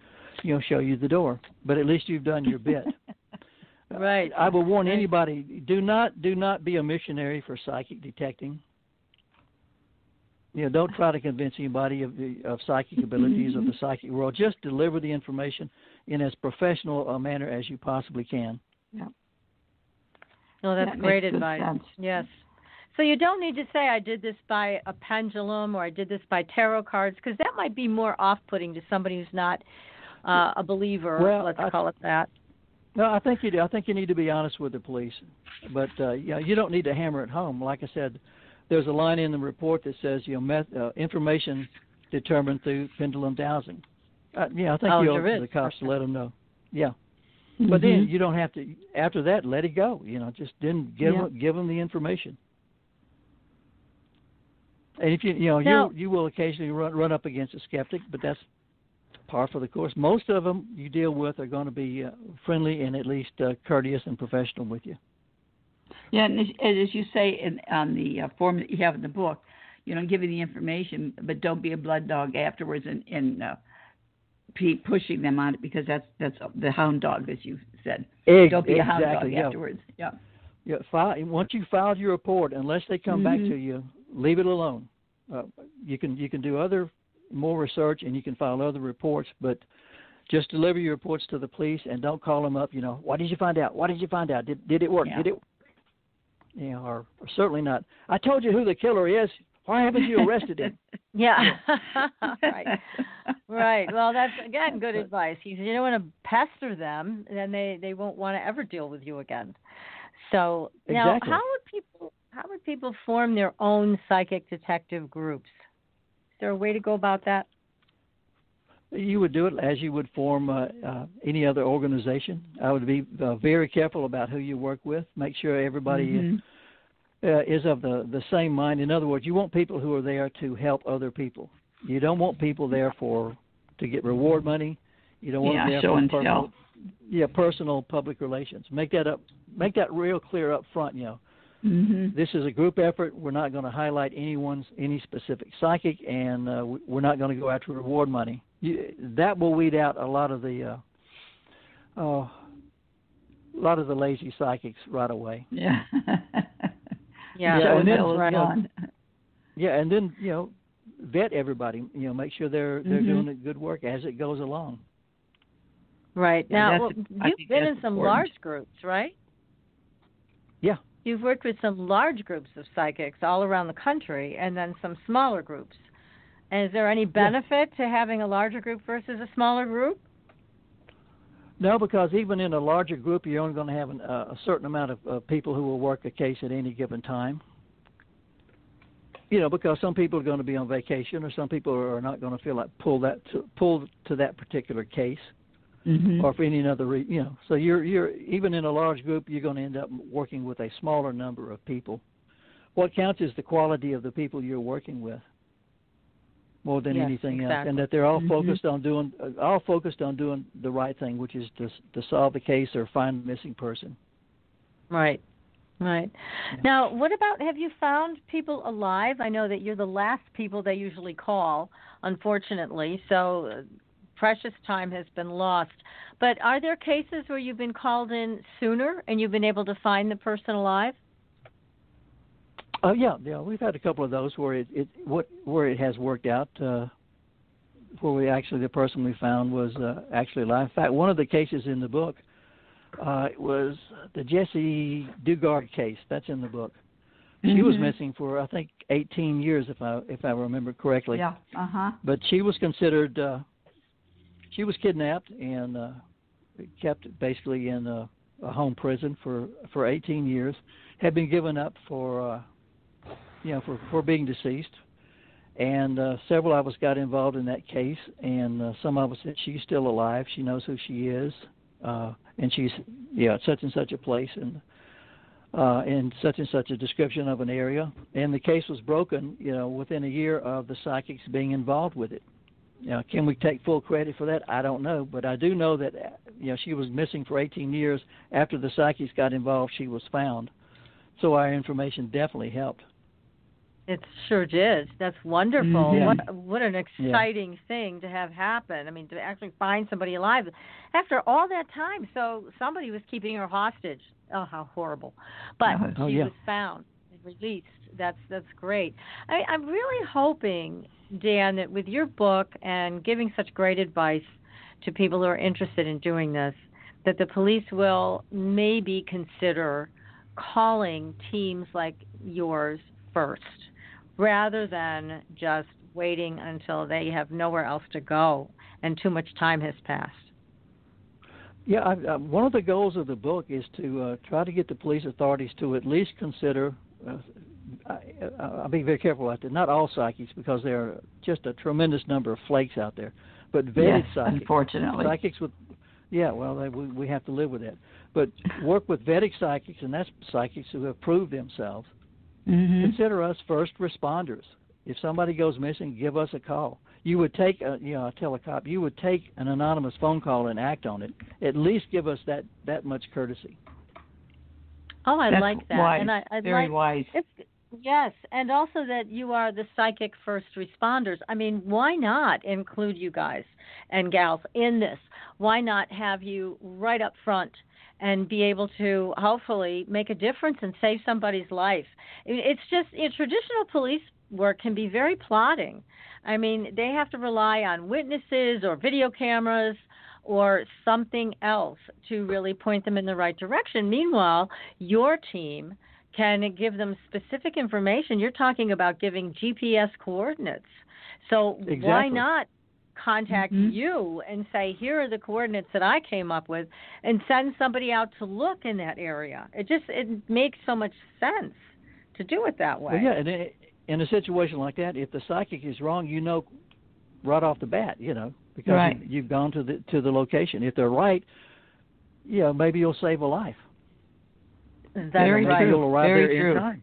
show you the door. But at least you've done your bit. Right. I will warn anybody: do not be a missionary for psychic detecting. Don't try to convince anybody of psychic abilities of the psychic world. Just deliver the information in as professional a manner as you possibly can. Yeah. No, that's that great makes good advice. sense. Yes. So you don't need to say, I did this by a pendulum or I did this by tarot cards, because that might be more off-putting to somebody who's not a believer, let's call it that. No, I think you do. I think you need to be honest with the police. But, you don't need to hammer it home. Like I said, there's a line in the report that says, information determined through pendulum dowsing. I think you owe it to the cops to let them know. Yeah. But then you don't have to, after that, let it go. Just then give them the information. And if you will occasionally run up against a skeptic, but that's par for the course. Most of them you deal with are going to be friendly and at least courteous and professional with you. Yeah, and as you say on the form that you have in the book, give you the information, but don't be a blood dog afterwards and pushing them on it, because that's the hound dog, as you said. Don't be a hound dog afterwards. Yeah. Yeah. Once you filed your report, unless they come back to you, leave it alone. You can do more research and you can file other reports, but just deliver your reports to the police and don't call them up. What did you find out? What did you find out? Did it work? Yeah. Did it? Or certainly not. I told you who the killer is. Why haven't you arrested him? Yeah. Right. Well, that's, again, good advice. You don't want to pester them, then they won't want to ever deal with you again. So now, exactly. how would people form their own psychic detective groups? Is there a way to go about that? You would do it as you would form any other organization. I would be very careful about who you work with. Make sure everybody is of the same mind. In other words, you want people who are there to help other people. You don't want people there to get reward money. You don't want them there for personal public relations. Make that real clear up front. This is a group effort. We're not going to highlight any specific psychic, and we're not going to go after reward money. That will weed out a lot of the lazy psychics right away. Yeah. And then, right. And then vet everybody. Make sure they're doing good work as it goes along. Right. Now, you've been in some large groups, right? Yeah. You've worked with some large groups of psychics all around the country, and then some smaller groups. And is there any benefit to having a larger group versus a smaller group? No, because even in a larger group, you're only going to have a certain amount of people who will work a case at any given time. Because some people are going to be on vacation, or some people are not going to feel like pull to that particular case, or for any other reason. So you're even in a large group, you're going to end up working with a smaller number of people. What counts is the quality of the people you're working with, more than anything else, and that they're all focused on doing the right thing, which is to solve the case or find the missing person. Right. Right. Yeah. Now, what about, have you found people alive? I know that you're the last people they usually call, unfortunately, so precious time has been lost. But are there cases where you've been called in sooner and you've been able to find the person alive? Yeah, we've had a couple of those where it has worked out. Where the person we found was actually alive. In fact, one of the cases in the book, it was the Jessie Dugard case. That's in the book. She was missing for, I think, 18 years, if I remember correctly. Yeah. But she was considered. She was kidnapped and kept basically in a home prison for 18 years. Had been given up for being deceased, and several of us got involved in that case. And some of us said she's still alive. She knows who she is. And she's at such and such a place, and in such and such a description of an area, and the case was broken, within a year of the psychics being involved with it. Can we take full credit for that? I don't know, but I do know that she was missing for 18 years. After the psychics got involved, she was found. So our information definitely helped. It sure did. That's wonderful. Mm-hmm. What an exciting thing to have happen. I mean, to actually find somebody alive after all that time. So somebody was keeping her hostage. Oh, how horrible! But she was found and released. That's great. I'm really hoping, Dan, that with your book and giving such great advice to people who are interested in doing this, that the police will maybe consider calling teams like yours first, rather than just waiting until they have nowhere else to go and too much time has passed. Yeah, one of the goals of the book is to try to get the police authorities to at least consider, I'll be very careful about that, not all psychics, because there are just a tremendous number of flakes out there, but vetted psychics. Unfortunately. Psychics with, we have to live with that. But work with vetted psychics, and that's psychics who have proved themselves. Mm-hmm. Consider us first responders. If somebody goes missing, give us a call. You would take, I tell a cop, you would take an anonymous phone call and act on it. At least give us that much courtesy. Oh, I That's like that. wise. And Very wise. Yes, and also that you are the psychic first responders. I mean, why not include you guys and gals in this? Why not have you right up front and be able to hopefully make a difference and save somebody's life? It's just, traditional police work can be very plodding. I mean, they have to rely on witnesses or video cameras or something else to really point them in the right direction. Meanwhile, your team can give them specific information. You're talking about giving GPS coordinates. So why not contact you and say, here are the coordinates that I came up with, and send somebody out to look in that area? It makes so much sense to do it that way. Well, yeah, and in a situation like that, if the psychic is wrong, right off the bat, because you've gone to the location. If they're right, maybe you'll save a life. That's very right. true. You'll arrive very there true. in time.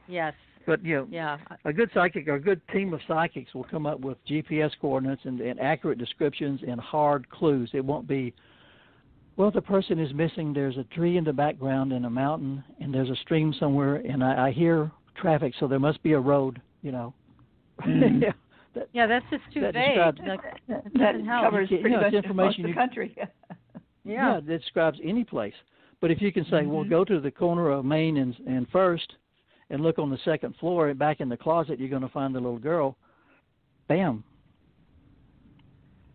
Yes. But a good psychic or a good team of psychics will come up with GPS coordinates and accurate descriptions and hard clues. It won't be, well, the person is missing. There's a tree in the background and a mountain, and there's a stream somewhere, and I hear traffic, so there must be a road. That's just too vague. That covers pretty much information most of the country. It describes any place. But if you can say, well, go to the corner of Main and First and look on the second floor, and back in the closet, you're going to find the little girl. Bam.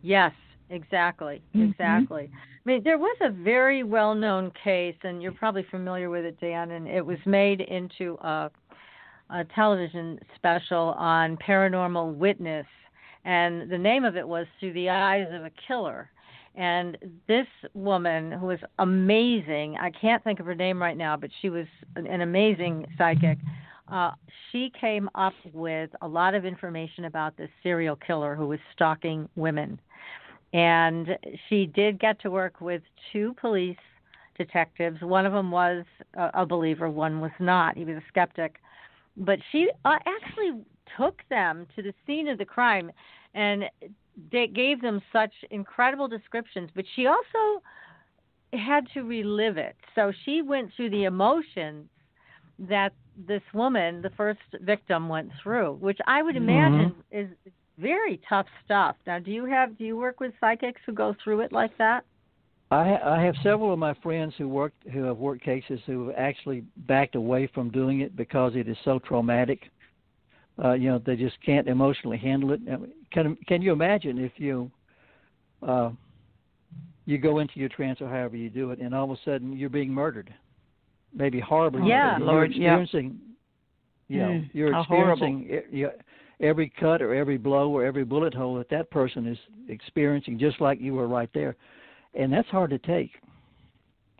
Yes, exactly. I mean, there was a very well-known case, and you're probably familiar with it, Dan, and it was made into a television special on paranormal witness, and the name of it was Through the Eyes of a Killer. And this woman, who was amazing, I can't think of her name right now, but she was an amazing psychic. She came up with a lot of information about this serial killer who was stalking women. And she did get to work with 2 police detectives. One of them was a believer, one was not. He was a skeptic. But she actually took them to the scene of the crime, and they gave them such incredible descriptions, but she also had to relive it. So she went through the emotions that this woman, the first victim, went through, which I would imagine is very tough stuff. Now, do you work with psychics who go through it like that? I have several of my friends who have worked cases who have actually backed away from doing it because it is so traumatic. They just can't emotionally handle it. Can you imagine if you go into your trance or however you do it, and all of a sudden you're being murdered, maybe horribly murdered. Lord, you're experiencing, you're experiencing every cut or every blow or every bullet hole that person is experiencing, just like you were right there, and that's hard to take.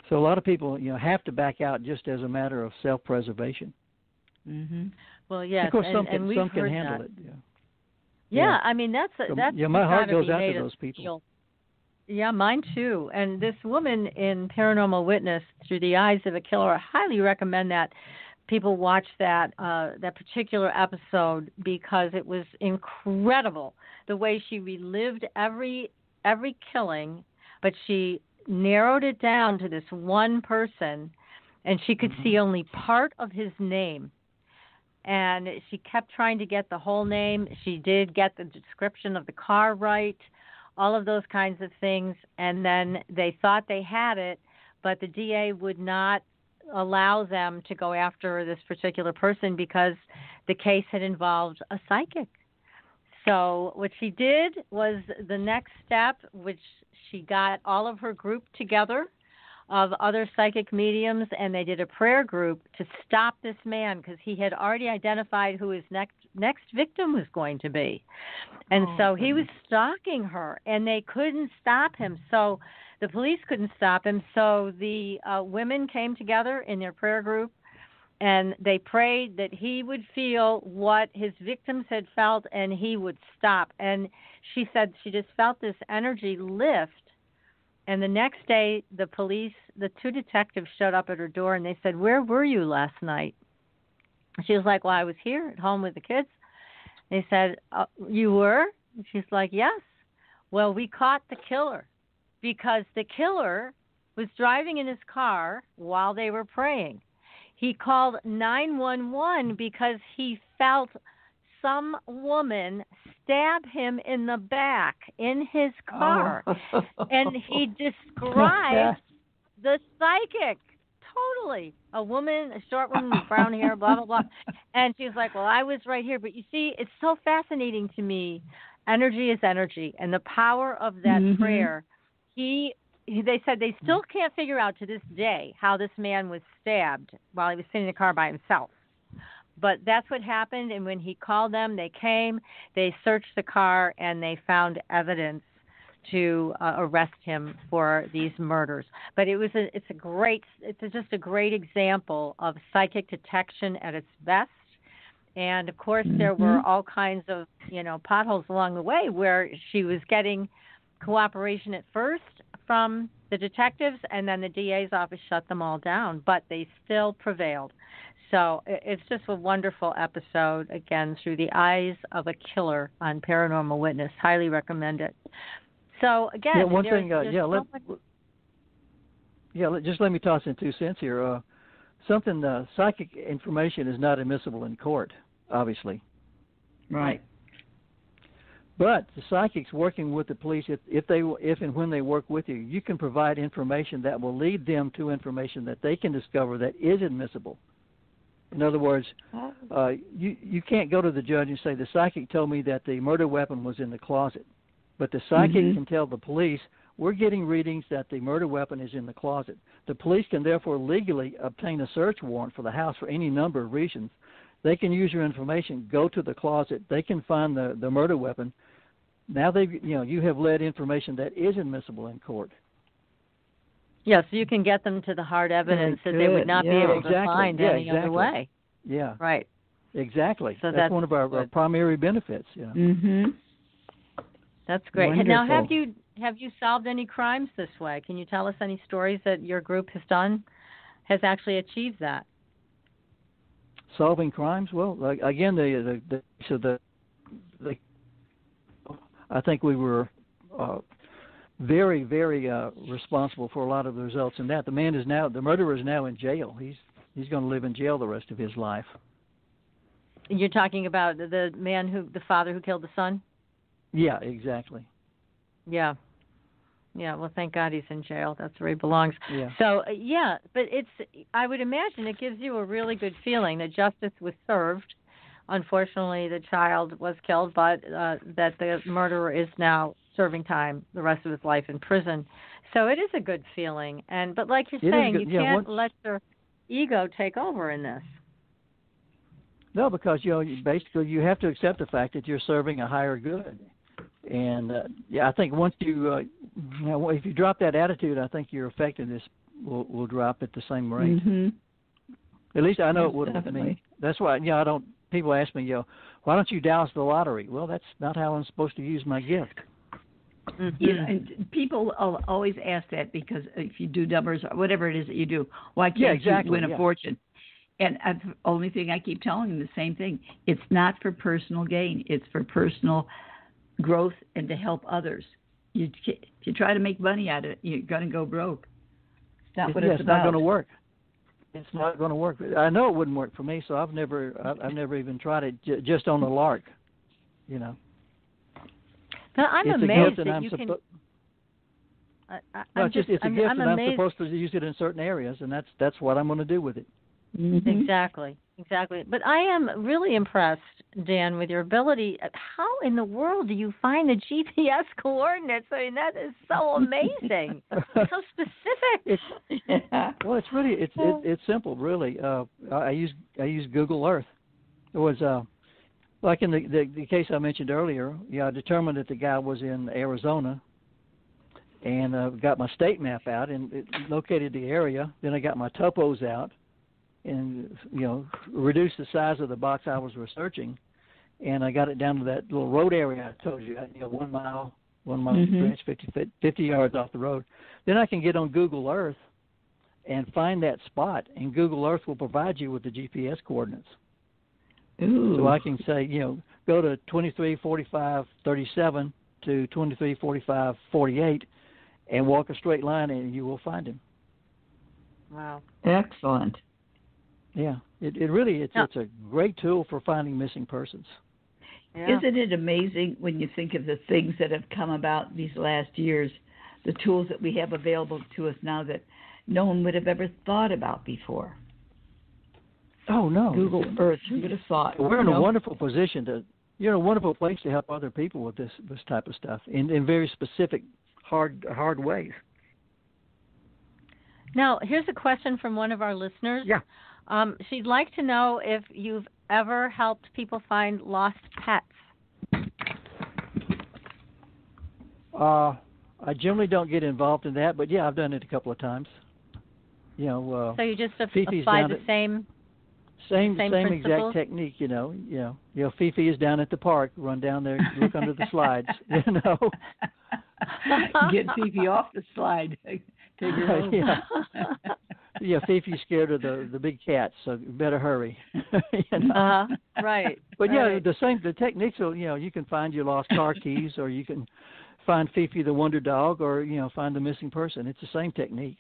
So a lot of people, have to back out just as a matter of self-preservation. Mm-hmm. Well, yes, of course, some and can handle it. Yeah, I mean that's my heart goes out to those people. Yeah, mine too. And this woman in Paranormal Witness, Through the Eyes of a Killer, I highly recommend that people watch that particular episode because it was incredible the way she relived every killing, but she narrowed it down to this one person, and she could see only part of his name. And she kept trying to get the whole name. She did get the description of the car right, all of those kinds of things. And then they thought they had it, but the DA would not allow them to go after this particular person because the case had involved a psychic. So what she did was the next step, which she got all of her group together of other psychic mediums, and they did a prayer group to stop this man because he had already identified who his next victim was going to be. And so he was stalking her, and they couldn't stop him. So the police couldn't stop him. So the women came together in their prayer group, and they prayed that he would feel what his victims had felt, and he would stop. And she said she just felt this energy lift. And the next day, the police, the two detectives showed up at her door, and they said, "Where were you last night?" She was like, "Well, I was here at home with the kids." They said, "You were?" And she's like, "Yes." "Well, we caught the killer because the killer was driving in his car while they were praying. He called 911 because he felt some woman stab him in the back in his car." And he described the psychic. Totally. A woman, a short woman with brown hair, blah, blah, blah. And she was like, "Well, I was right here." But you see, it's so fascinating to me. Energy is energy. And the power of that prayer, they said they still can't figure out to this day how this man was stabbed while he was sitting in the car by himself. But that's what happened, and when he called them, they came, they searched the car, and they found evidence to arrest him for these murders. But it's just a great example of psychic detection at its best. And of course, there were all kinds of potholes along the way where she was getting cooperation at first from the detectives, and then the DA's office shut them all down. But they still prevailed. So it's just a wonderful episode, again, Through the Eyes of a Killer on Paranormal Witness. Highly recommend it. So, again, just let me toss in 2 cents here. Psychic information is not admissible in court, obviously. Right. But the psychics working with the police, if and when they work with you, you can provide information that will lead them to information that they can discover that is admissible. In other words, you can't go to the judge and say, "The psychic told me that the murder weapon was in the closet." But the psychic can tell the police, "We're getting readings that the murder weapon is in the closet." The police can therefore legally obtain a search warrant for the house for any number of reasons. They can use your information, go to the closet. They can find the murder weapon. Now you have led information that is admissible in court. Yes, so you can get them to the hard evidence that they would not be able to find any other way. Yeah. Right. Exactly. So that's one of our primary benefits. Yeah. That's great. Wonderful. Now, have you solved any crimes this way? Can you tell us any stories that your group has actually achieved that? Solving crimes? Well, again, I think we were very, very responsible for a lot of the results in that. The murderer is now in jail. He's going to live in jail the rest of his life. You're talking about the father who killed the son? Yeah, exactly. Yeah. Well, thank God he's in jail. That's where he belongs. Yeah. So, but I would imagine it gives you a really good feeling that justice was served. Unfortunately, the child was killed, but that the murderer is now serving time the rest of his life in prison. So it is a good feeling. But like you're saying, you can't let your ego take over in this. No, because basically you have to accept the fact that you're serving a higher good. And I think once if you drop that attitude, I think your effectiveness will drop at the same rate. At least I know it would with me. That's why I don't. People ask me, why don't you douse the lottery? Well, that's not how I'm supposed to use my gift. And people always ask that because if you do numbers or whatever it is that you do, why can't you win a fortune? And the only thing I keep telling them, the same thing. It's not for personal gain. It's for personal growth and to help others. If you try to make money out of it, you're going to go broke. It's not what it's about. It's not going to work. It's not going to work. I know it wouldn't work for me, so I've never even tried it just on the lark, you know. But I'm it's amazed a gift that you can. It's a gift, and I'm supposed to use it in certain areas, and that's what I'm going to do with it. Mm-hmm. Exactly. But I am really impressed, Dan, with your ability. How in the world do you find the GPS coordinates? I mean, that is so amazing. It's so specific. Well, it's really it's simple, really. I use Google Earth. It was like in the case I mentioned earlier. I determined that the guy was in Arizona, and got my state map out and it located the area. Then I got my topos out, and reduced the size of the box I was researching, and I got it down to that little road area I told you. 1 mile stretch, 50 yards off the road. Then I can get on Google Earth and find that spot, and Google Earth will provide you with the GPS coordinates. Ooh. So I can say, go to 234537 to 234548, and walk a straight line, and you will find him. Wow. Excellent. Yeah, it really it's a great tool for finding missing persons. Yeah. Isn't it amazing when you think of the things that have come about these last years, the tools that we have available to us now that no one would have ever thought about before? Oh no, Google Earth, who would have thought? We're in a wonderful position you're in a wonderful place to help other people with this type of stuff in very specific, hard ways. Now, here's a question from one of our listeners. Yeah. She'd like to know if you've ever helped people find lost pets. I generally don't get involved in that, but yeah, I've done it a couple of times. So you just Fifi's apply the same exact technique. Fifi is down at the park. Run down there, look under the slides. Get Fifi off the slide. Take her home. Yeah, Fifi's scared of the big cats, so you better hurry. Right. But the techniques. You can find your lost car keys, or you can find Fifi the wonder dog, or find the missing person. It's the same technique.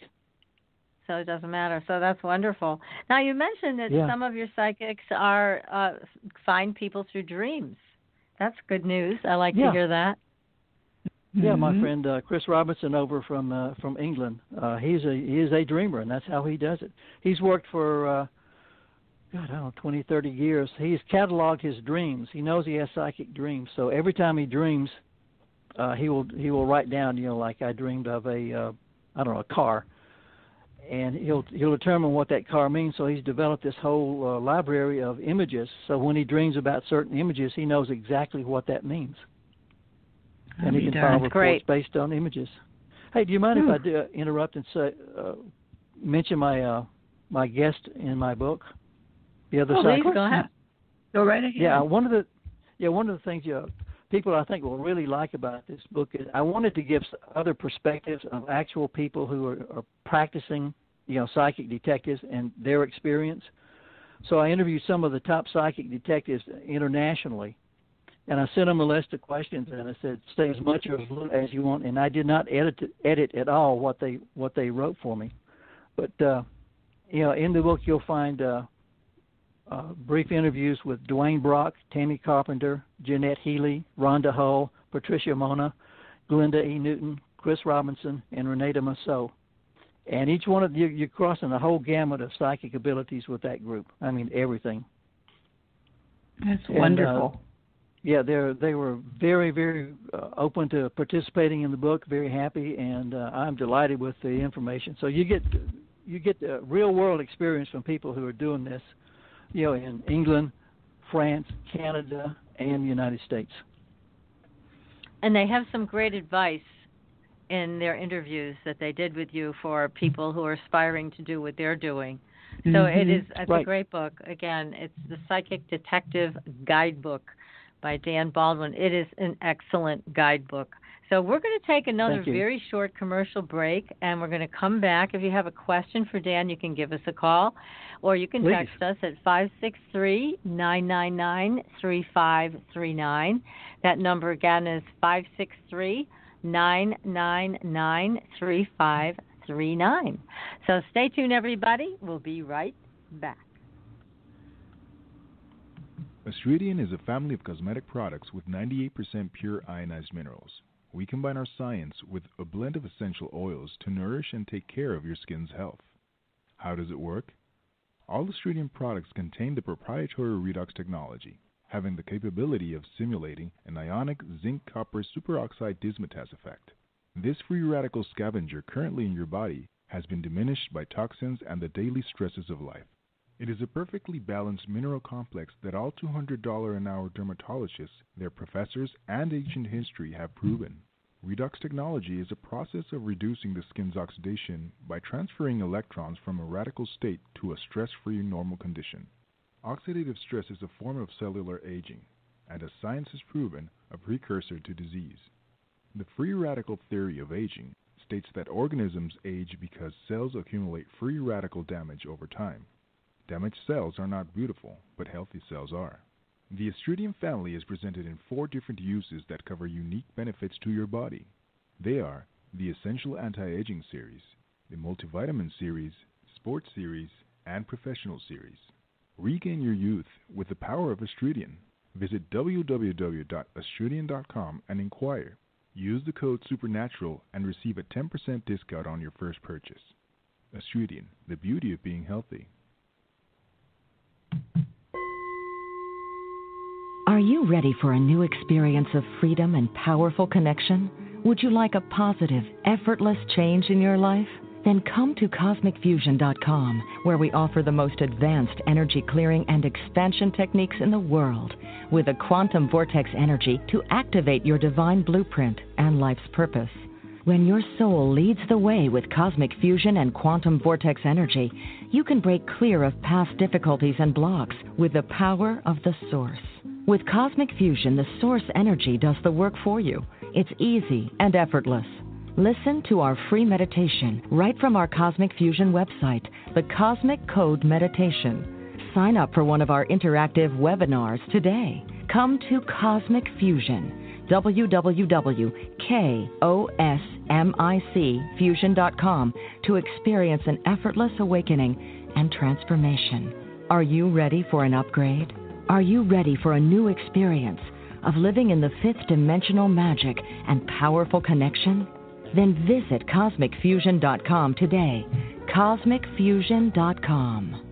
So it doesn't matter. So that's wonderful. Now you mentioned that some of your psychics are find people through dreams. That's good news. I like to hear that. Yeah, my friend Chris Robinson over from England. He is a dreamer, and that's how he does it. He's worked for 20, 30 years. He's cataloged his dreams. He knows he has psychic dreams. So every time he dreams, he will write down, like I dreamed of a car, and he'll determine what that car means. So he's developed this whole library of images. So when he dreams about certain images, he knows exactly what that means. And he can file reports based on images. Hey, do you mind if I do interrupt and say, mention my guest in my book, the other side? Please go ahead. Go right ahead. Yeah, one of the things people I think will really like about this book is I wanted to give other perspectives of actual people who are practicing, psychic detectives and their experience. So I interviewed some of the top psychic detectives internationally. And I sent them a list of questions, and I said, "Say as much or as little as you want." And I did not edit at all what they wrote for me. But in the book you'll find brief interviews with Dwayne Brock, Tammy Carpenter, Jeanette Healy, Rhonda Hull, Patricia Mona, Glenda E. Newton, Chris Robinson, and Renata Massot. And each one of you're crossing a whole gamut of psychic abilities with that group. I mean, everything. That's wonderful. They were very, very open to participating in the book, very happy, and I'm delighted with the information. So you get the real world experience from people who are doing this, in England, France, Canada, and the United States. And they have some great advice in their interviews that they did with you for people who are aspiring to do what they're doing. So it's a great book. Again, it's the Psychic Detective Guidebook by Dan Baldwin. It is an excellent guidebook. So we're going to take another Thank you. very short commercial break, and we're going to come back. If you have a question for Dan, you can give us a call, or you can Please. text us at 563-999-3539. That number again is 563-999-3539. So stay tuned, everybody. We'll be right back. Astridian is a family of cosmetic products with 98% pure ionized minerals. We combine our science with a blend of essential oils to nourish and take care of your skin's health. How does it work? All Astridian products contain the proprietary redox technology, having the capability of simulating an ionic zinc-copper superoxide dismutase effect. This free radical scavenger currently in your body has been diminished by toxins and the daily stresses of life. It is a perfectly balanced mineral complex that all $200 an hour dermatologists, their professors, and ancient history have proven. Redox technology is a process of reducing the skin's oxidation by transferring electrons from a radical state to a stress-free normal condition. Oxidative stress is a form of cellular aging, and as science has proven, a precursor to disease. The free radical theory of aging states that organisms age because cells accumulate free radical damage over time. Damaged cells are not beautiful, but healthy cells are. The Astridian family is presented in 4 different uses that cover unique benefits to your body. They are the Essential Anti-Aging Series, the Multivitamin Series, Sports Series, and Professional Series. Regain your youth with the power of Astridian. Visit www.astridian.com and inquire. Use the code SUPERNATURAL and receive a 10% discount on your first purchase. Astridian, the beauty of being healthy. Are you ready for a new experience of freedom and powerful connection? Would you like a positive, effortless change in your life? Then come to CosmicFusion.com, where we offer the most advanced energy clearing and expansion techniques in the world, with a quantum vortex energy to activate your divine blueprint and life's purpose. When your soul leads the way with cosmic fusion and quantum vortex energy, you can break clear of past difficulties and blocks with the power of the source. With cosmic fusion, the source energy does the work for you. It's easy and effortless. Listen to our free meditation right from our Cosmic Fusion website, the Cosmic Code Meditation. Sign up for one of our interactive webinars today. Come to Cosmic Fusion, www.KOSMICfusion.com, to experience an effortless awakening and transformation. Are you ready for an upgrade? Are you ready for a new experience of living in the 5th dimensional magic and powerful connection? Then visit CosmicFusion.com today. CosmicFusion.com.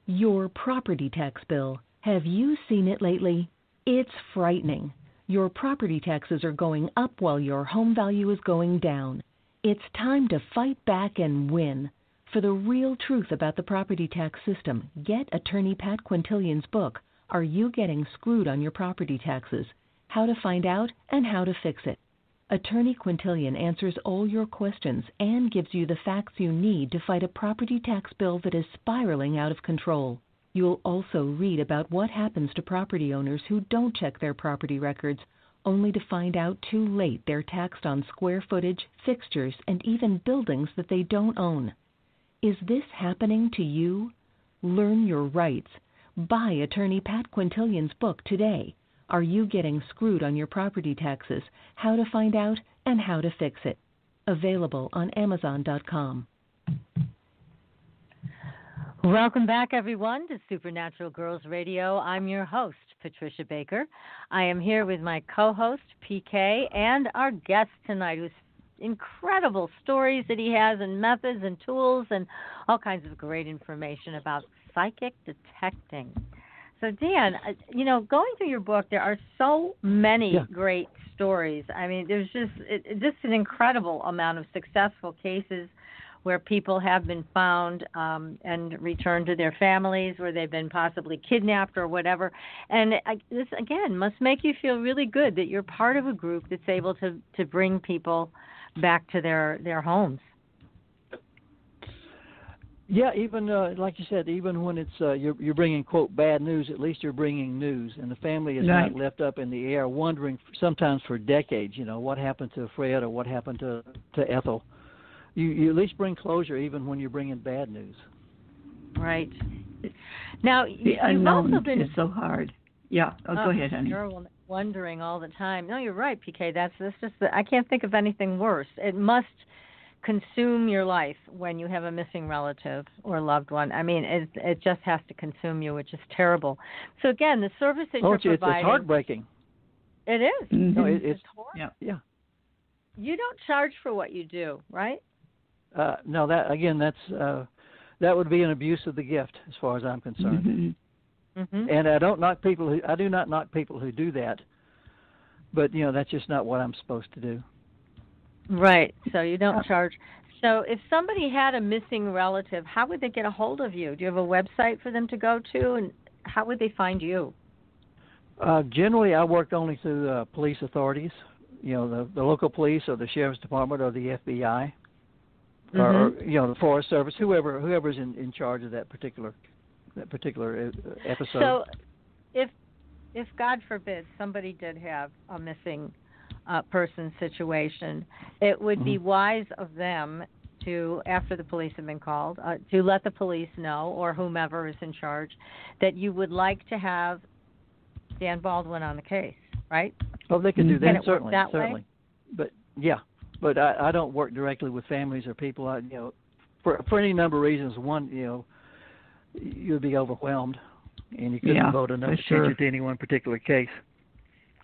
Your property tax bill. Have you seen it lately? It's frightening. Your property taxes are going up while your home value is going down. It's time to fight back and win. For the real truth about the property tax system, get attorney Pat Quintilian's book, Are You Getting Screwed on Your Property Taxes? How to Find Out and How to Fix It. Attorney Quintilian answers all your questions and gives you the facts you need to fight a property tax bill that is spiraling out of control. You'll also read about what happens to property owners who don't check their property records, only to find out too late they're taxed on square footage, fixtures, and even buildings that they don't own. Is this happening to you? Learn your rights. Buy attorney Pat Quintilian's book today. Are You Getting Screwed on Your Property Taxes? How to Find Out and How to Fix It. Available on Amazon.com. Welcome back, everyone, to Supernatural Girls Radio. I'm your host, Patricia Baker. I am here with my co-host, PK, and our guest tonight, who's incredible stories that he has and methods and tools and all kinds of great information about psychic detecting. So, Dan, going through your book, there are so many great stories. I mean, there's just an incredible amount of successful cases where people have been found and returned to their families, where they've been possibly kidnapped or whatever. And this, again, must make you feel really good that you're part of a group that's able to bring people back to their homes. Yeah, even like you said, even when it's you're bringing quote bad news, at least you're bringing news, and the family is Right. not left up in the air wondering sometimes for decades. What happened to Fred or what happened to Ethel. You at least bring closure even when you're bringing bad news. Right. Now, The you've unknown also been is so hard. Yeah. Go ahead, honey. You're wondering all the time. No, you're right, PK. That's just I can't think of anything worse. It must consume your life when you have a missing relative or loved one. I mean, it just has to consume you, which is terrible. So again, the service that you're providing. It's heartbreaking. It is. Mm-hmm. No, it's horrible. Yeah. You don't charge for what you do, right? No, that would be an abuse of the gift, as far as I'm concerned. Mm-hmm. Mm-hmm. And I do not knock people who do that, but that's just not what I'm supposed to do. Right. So you don't charge. So if somebody had a missing relative, how would they get a hold of you? Do you have a website for them to go to, and how would they find you? Generally, I work only through police authorities, the local police or the sheriff's department or the FBI, or the Forest Service, whoever's in charge of that particular episode. So, if God forbid somebody did have a missing person situation, it would be wise of them to, after the police have been called, to let the police know, or whomever is in charge, that you would like to have Dan Baldwin on the case, right? Oh, they could do that, certainly. That certainly. Way? But yeah, but I don't work directly with families or people. For any number of reasons. One, you'd be overwhelmed, and you couldn't devote enough attention to any one particular case.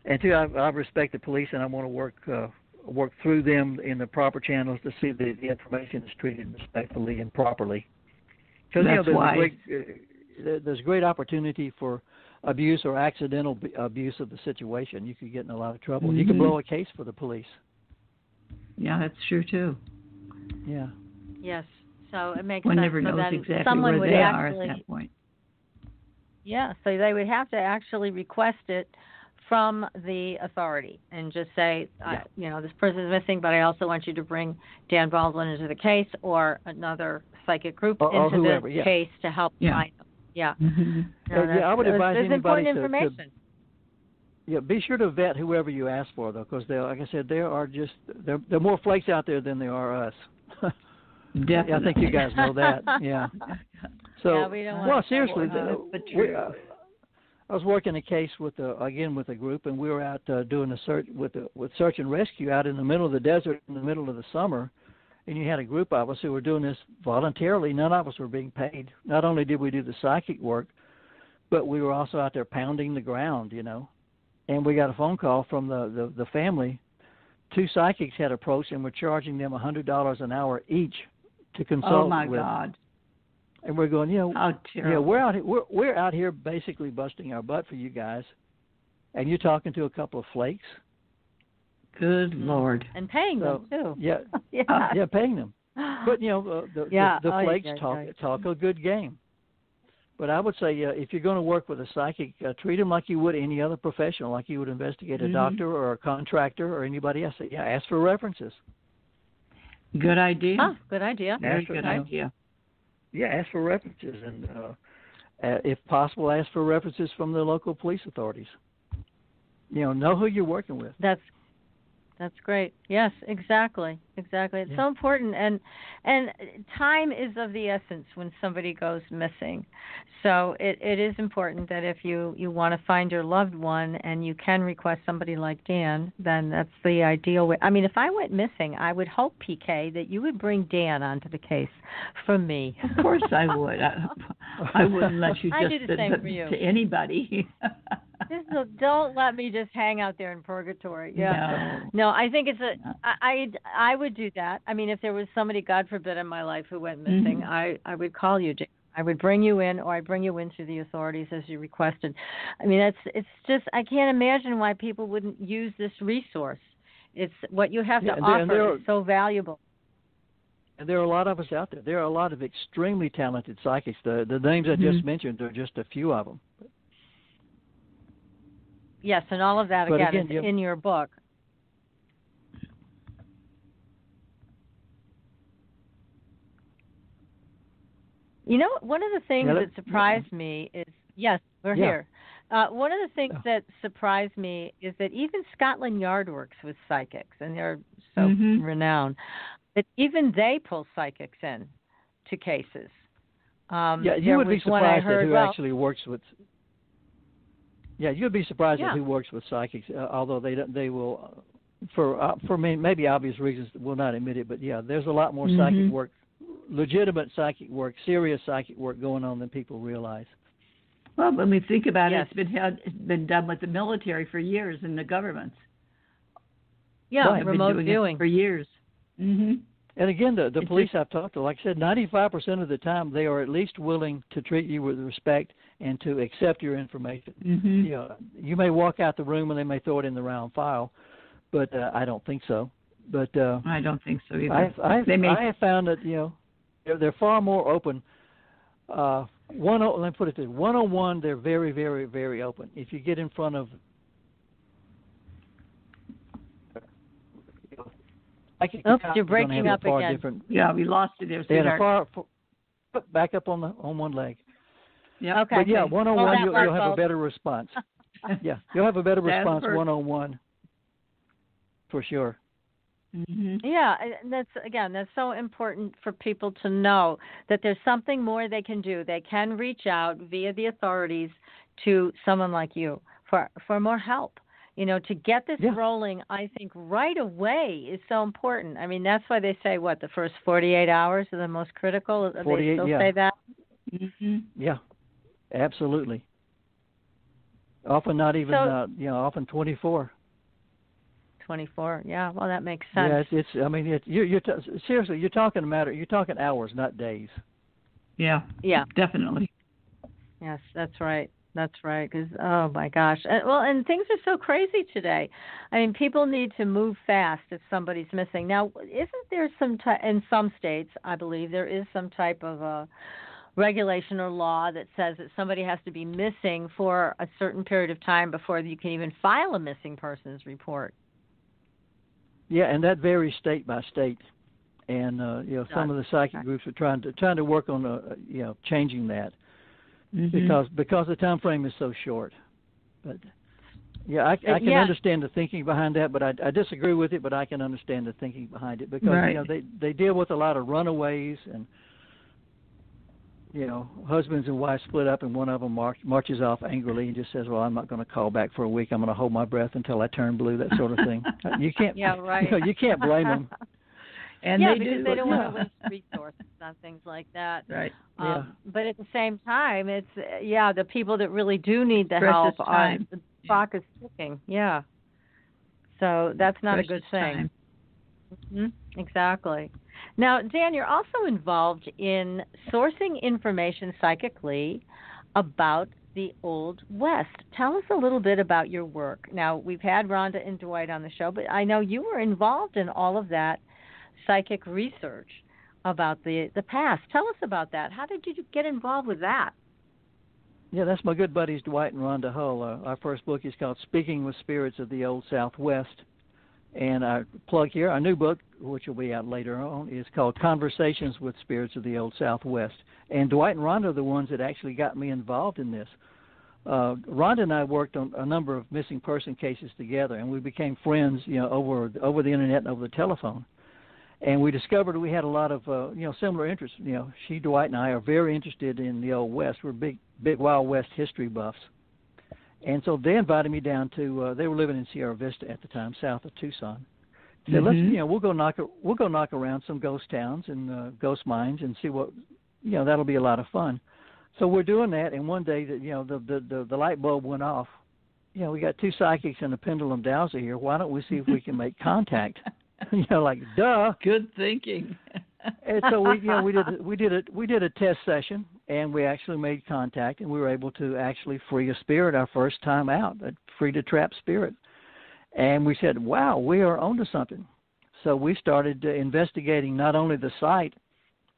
And two, I respect the police, and I want to work through them in the proper channels to see that the information is treated respectfully and properly. Because there's great opportunity for abuse or accidental abuse of the situation. You could get in a lot of trouble. Mm-hmm. You could blow a case for the police. Yeah, that's true too. Yeah. Yes. So it makes One sense. never knows exactly someone where would they actually, are at that point. Yeah, so they would have to actually request it from the authority and just say, this person is missing, but I also want you to bring Dan Baldwin into the case, or another psychic group into whoever, the case to help find them. Yeah. Mm-hmm. I would advise anybody important information. Be sure to vet whoever you ask for, though, because like I said, there are more flakes out there than there are us. Definitely. I think you guys know that. Yeah. So, we don't want seriously, I was working a case with a group, and we were out doing a search with search and rescue out in the middle of the desert in the middle of the summer. And you had a group of us who were doing this voluntarily. None of us were being paid. Not only did we do the psychic work, but we were also out there pounding the ground, And we got a phone call from the family. 2 psychics had approached and were charging them $100 an hour each to consult with. Oh my God! And we're going, how terrible. we're out here basically busting our butt for you guys, and you're talking to a couple of flakes. Good Lord! And paying them too. Yeah, paying them. But the flakes talk a good game. But I would say if you're going to work with a psychic, treat them like you would any other professional, like you would investigate a doctor or a contractor or anybody else. Ask for references. Good idea. Good idea. Very good idea. Yeah, ask for references, and if possible, ask for references from the local police authorities. Know who you're working with. That's great. Yes, exactly. It's so important, and time is of the essence when somebody goes missing. So it is important that if you want to find your loved one and you can request somebody like Dan, then that's the ideal way. I mean, if I went missing, I would hope, PK, that you would bring Dan onto the case from me. Of course I would. I wouldn't let you I do the same for you. To anybody. Don't let me just hang out there in purgatory. Yeah. No, I think I would do that. I mean, if there was somebody, God forbid, in my life who went missing, I would call you, Dan. I would bring you in, or I'd bring you in through the authorities as you requested. I mean, it's just, I can't imagine why people wouldn't use this resource. It's what you have to offer is so valuable. And there are a lot of us out there. There are a lot of extremely talented psychics. The names I just mentioned, there are just a few of them. Yes, and all of that, again is in your book. You know, one of the things that surprised me is, yes, we're here. One of the things that surprised me is that even Scotland Yard works with psychics, and they're so renowned, that even they pull psychics in to cases. You would be surprised at who actually works with. Yeah, you'd be surprised at who works with psychics, although they will, for me, maybe obvious reasons, will not admit it. But yeah, there's a lot more psychic work, legitimate psychic work, serious psychic work going on than people realize. Well, when we think about it, it's been done with the military for years and the governments. Yeah, remote viewing for years. And again, the police I've talked to, like I said, 95% of the time they are at least willing to treat you with respect and to accept your information. You know, you may walk out the room and they may throw it in the round file, but I don't think so. But I don't think so either. I have found that they're far more open. Let me put it this: 101, they're very, very, very open. If you get in front of you're breaking up again. Yeah, we lost you there, sweetheart. Back up on one leg. Yeah. Okay. But yeah, 101, you'll have a better response. Yeah, you'll have a better response 101 for sure. Yeah, and that's so important for people to know that there's something more they can do. They can reach out via the authorities to someone like you for more help. You know, to get this rolling, I think right away is so important. I mean, that's why they say, the first 48 hours are the most critical? 48, they still say that? Yeah, absolutely. Often not even, often 24. 24, yeah. Well, that makes sense. Yeah, seriously, you're talking hours, not days. Yeah, definitely. Yes, that's right. That's right. Because oh my gosh, and things are so crazy today. I mean, people need to move fast if somebody's missing. Now, isn't there in some states, I believe there is some type of regulation or law that says that somebody has to be missing for a certain period of time before you can even file a missing persons report? Yeah, and that varies state by state. And some of the psychic groups are trying to work on changing that. Because the time frame is so short. But yeah, I can understand the thinking behind that, but I disagree with it. But I can understand the thinking behind it because they deal with a lot of runaways and husbands and wives split up, and one of them marches off angrily and just says, "Well, I'm not going to call back for a week. I'm going to hold my breath until I turn blue." That sort of thing. You can't. Yeah, right. You can't blame them. And because they don't want to waste resources on things like that. Right. But at the same time, it's the people that really do need the help. The clock is ticking. Yeah. So that's not a good thing. Exactly. Now, Dan, you're also involved in sourcing information psychically about the Old West. Tell us a little bit about your work. Now, we've had Rhonda and Dwight on the show, but I know you were involved in all of that psychic research about the past. Tell us about that. How did you get involved with that? Yeah, that's my good buddies Dwight and Rhonda Hull. Our first book is called Speaking with Spirits of the Old Southwest. And I plug here, our new book, which will be out later on, is called Conversations with Spirits of the Old Southwest. And Dwight and Rhonda are the ones that actually got me involved in this. Rhonda and I worked on a number of missing person cases together, and we became friends, over the internet and over the telephone. And we discovered we had a lot of, similar interests. She, Dwight, and I are very interested in the Old West. We're big Wild West history buffs. And so they invited me down to. They were living in Sierra Vista at the time, south of Tucson. Said, let's, we'll go knock around some ghost towns and ghost mines and see what, that'll be a lot of fun. So we're doing that, and one day the light bulb went off. We got two psychics and a pendulum dowser here. Why don't we see if we can make contact? Like duh. Good thinking. And so we did a test session, and we actually made contact, and we were able to actually free a spirit our first time out, freed a trapped spirit. And we said, wow, we are onto something. So we started investigating not only the site,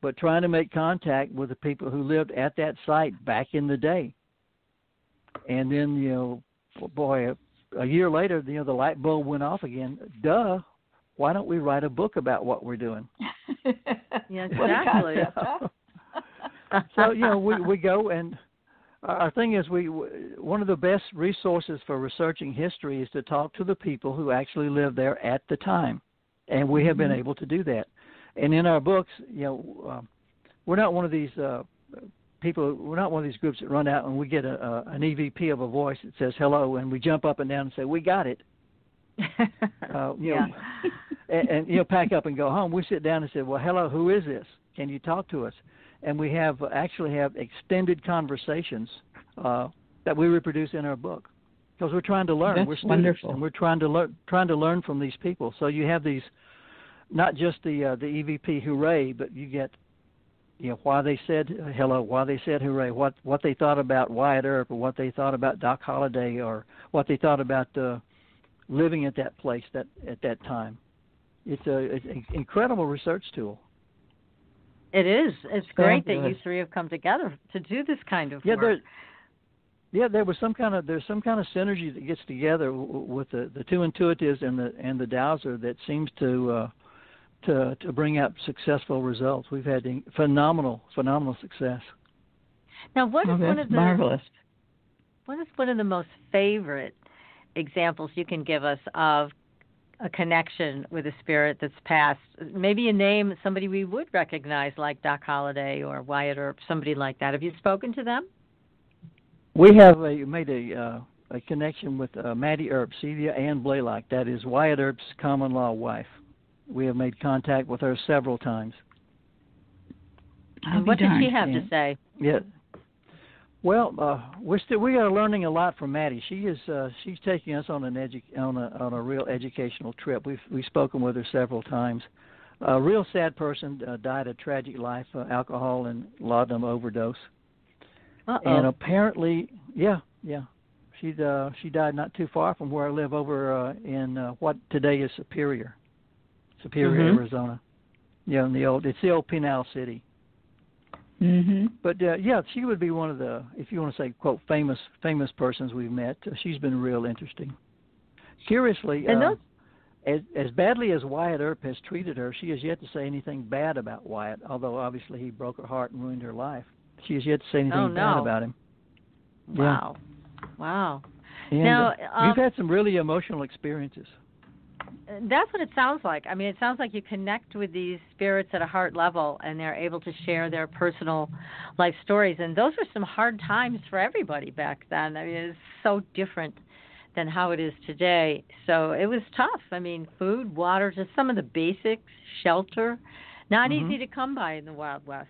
but trying to make contact with the people who lived at that site back in the day. And then, a year later, the light bulb went off again. Duh. Why don't we write a book about what we're doing? Yeah, exactly. So we go, and our thing is one of the best resources for researching history is to talk to the people who actually lived there at the time, and we have been able to do that. And in our books, we're not one of these people. We're not one of these groups that run out and we get an EVP of a voice that says hello, and we jump up and down and say we got it. And pack up and go home. We sit down and say, well, hello, who is this? Can you talk to us? And we actually have extended conversations that we reproduce in our book because we're trying to learn. That's we're students, wonderful. and we're trying to learn from these people. So you have these, not just the EVP hooray, but you get why they said hello, why they said hooray, what they thought about Wyatt Earp, or what they thought about Doc Holliday, or what they thought about living at that place at that time. It's an incredible research tool. It is. It's great that you three have come together to do this kind of work. There's some kind of synergy that gets together with the two intuitives and the dowser that seems to bring out successful results. We've had phenomenal success. Now, what is marvelous. What is one of the most favorite examples you can give us of a connection with a spirit that's passed? Maybe a name, somebody we would recognize, like Doc Holliday or Wyatt Earp, somebody like that. Have you spoken to them? We have made a connection with Maddie Earp, Celia Ann Blaylock. That is Wyatt Earp's common-law wife. We have made contact with her several times. And what did she have to say? Yeah. Well, we are learning a lot from Maddie. She's taking us on on a real educational trip. We've spoken with her several times. A real sad person died a tragic life, alcohol and laudanum overdose. Uh-oh. And apparently, she died not too far from where I live over in what today is Superior, Arizona. Yeah, it's the old Pinal City. Mm-hmm. But she would be one of the, if you want to say, quote, famous persons we've met. She's been real interesting. Curiously, as badly as Wyatt Earp has treated her, she has yet to say anything bad about Wyatt. Although obviously he broke her heart and ruined her life, she has yet to say anything bad about him. Wow, wow. And, now we've had some really emotional experiences. That's what it sounds like. I mean, it sounds like you connect with these spirits at a heart level, and they're able to share their personal life stories. And those were some hard times for everybody back then. I mean, it's so different than how it is today. So it was tough. I mean, food, water, just some of the basics, shelter, not easy to come by in the Wild West.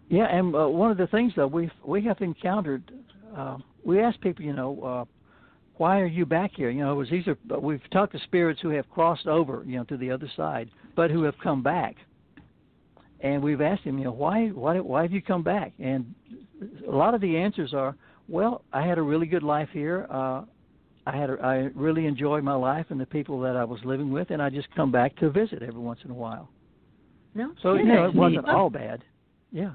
Yeah, and one of the things that we have encountered, we ask people, why are you back here? We've talked to spirits who have crossed over, to the other side, but who have come back. And we've asked them, why have you come back? And a lot of the answers are, well, I had a really good life here. I really enjoyed my life and the people that I was living with, and I just come back to visit every once in a while. No, so it wasn't all bad. Yeah.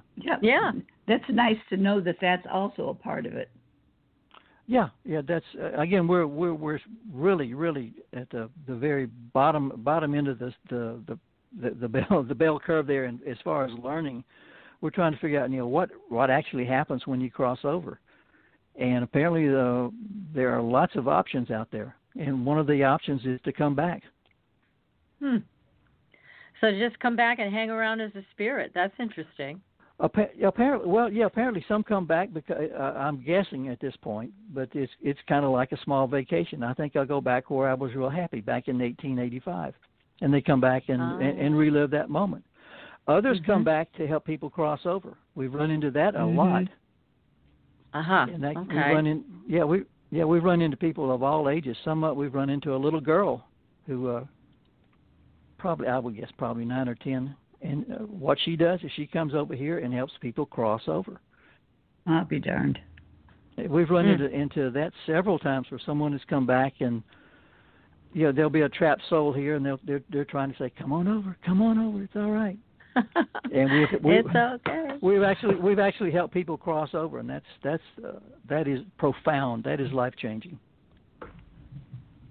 That's nice to know that that's also a part of it. Yeah. That's again, we're really at the very bottom end of the bell curve there. And as far as learning, we're trying to figure out what actually happens when you cross over. And apparently there are lots of options out there, and one of the options is to come back. So just come back and hang around as a spirit. That's interesting. Apparently some come back because I'm guessing at this point, but it's kind of like a small vacation. I think I'll go back where I was real happy back in 1885, and they come back and relive that moment. Others come back to help people cross over. We've run into that a lot. And that, okay. We've run into people of all ages. We've run into a little girl who I would guess probably 9 or 10. And what she does is she comes over here and helps people cross over. I'll be darned. We've run into that several times where someone has come back and there'll be a trapped soul here, and they're trying to say, "Come on over, it's all right." And it's okay. We've actually helped people cross over, and that is profound. That is life changing.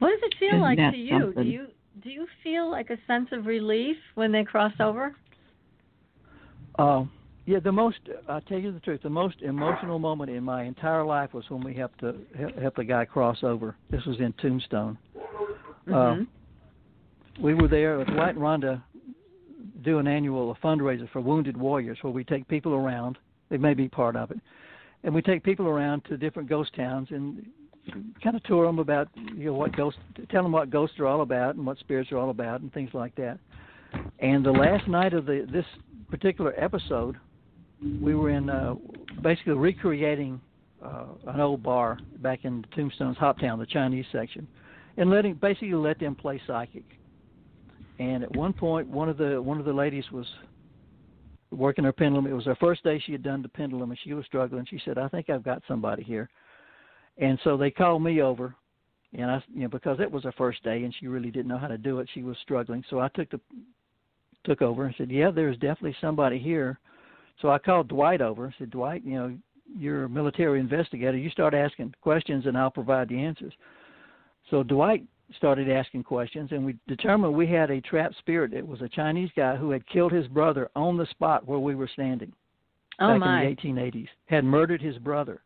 What does it feel like to you? Something? Do you feel like a sense of relief when they cross over? Yeah, I'll tell you the truth, the most emotional moment in my entire life was when we helped the guy cross over. This was in Tombstone. We were there with Dwight and Rhonda do an annual fundraiser for Wounded Warriors where we take people around. They may be part of it. And we take people around to different ghost towns and kind of tour them about, tell them what ghosts are all about and what spirits are all about and things like that. And the last night of this particular episode, we were in basically recreating an old bar back in Tombstone's Hoptown, the Chinese section, and let them play psychic. And at one point, one of the ladies was working her pendulum. It was her first day she had done the pendulum, and she was struggling. She said, "I think I've got somebody here." And so they called me over, and I, because it was her first day and she really didn't know how to do it, she was struggling. So I took over and said, "Yeah, there's definitely somebody here." So I called Dwight over. I said, "Dwight, you're a military investigator. You start asking questions, and I'll provide the answers." So Dwight started asking questions, and we determined we had a trapped spirit. It was a Chinese guy who had killed his brother on the spot where we were standing back in the 1880s, had murdered his brother.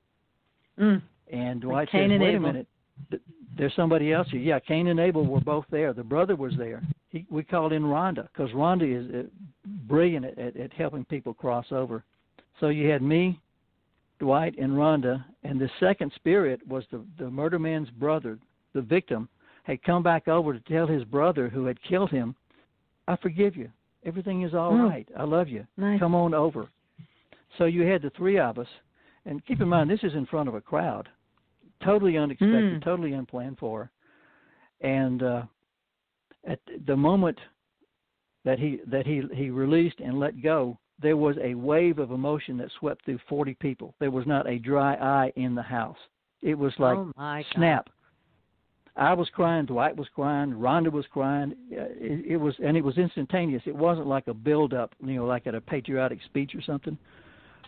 And Dwight said, "Wait a minute, there's somebody else here." Yeah, Cain and Abel were both there. The brother was there. We called in Rhonda because Rhonda is brilliant at helping people cross over. So you had me, Dwight, and Rhonda, and the second spirit was the murder man's brother, the victim, had come back over to tell his brother who had killed him, "I forgive you. Everything is all right. I love you. Nice. Come on over." So you had the three of us, and keep in mind, this is in front of a crowd. Totally unexpected, totally unplanned for. And at the moment that he released and let go, there was a wave of emotion that swept through 40 people. There was not a dry eye in the house. It was like snap. I was crying, Dwight was crying, Rhonda was crying. It was instantaneous. It wasn't like a build-up, like at a patriotic speech or something.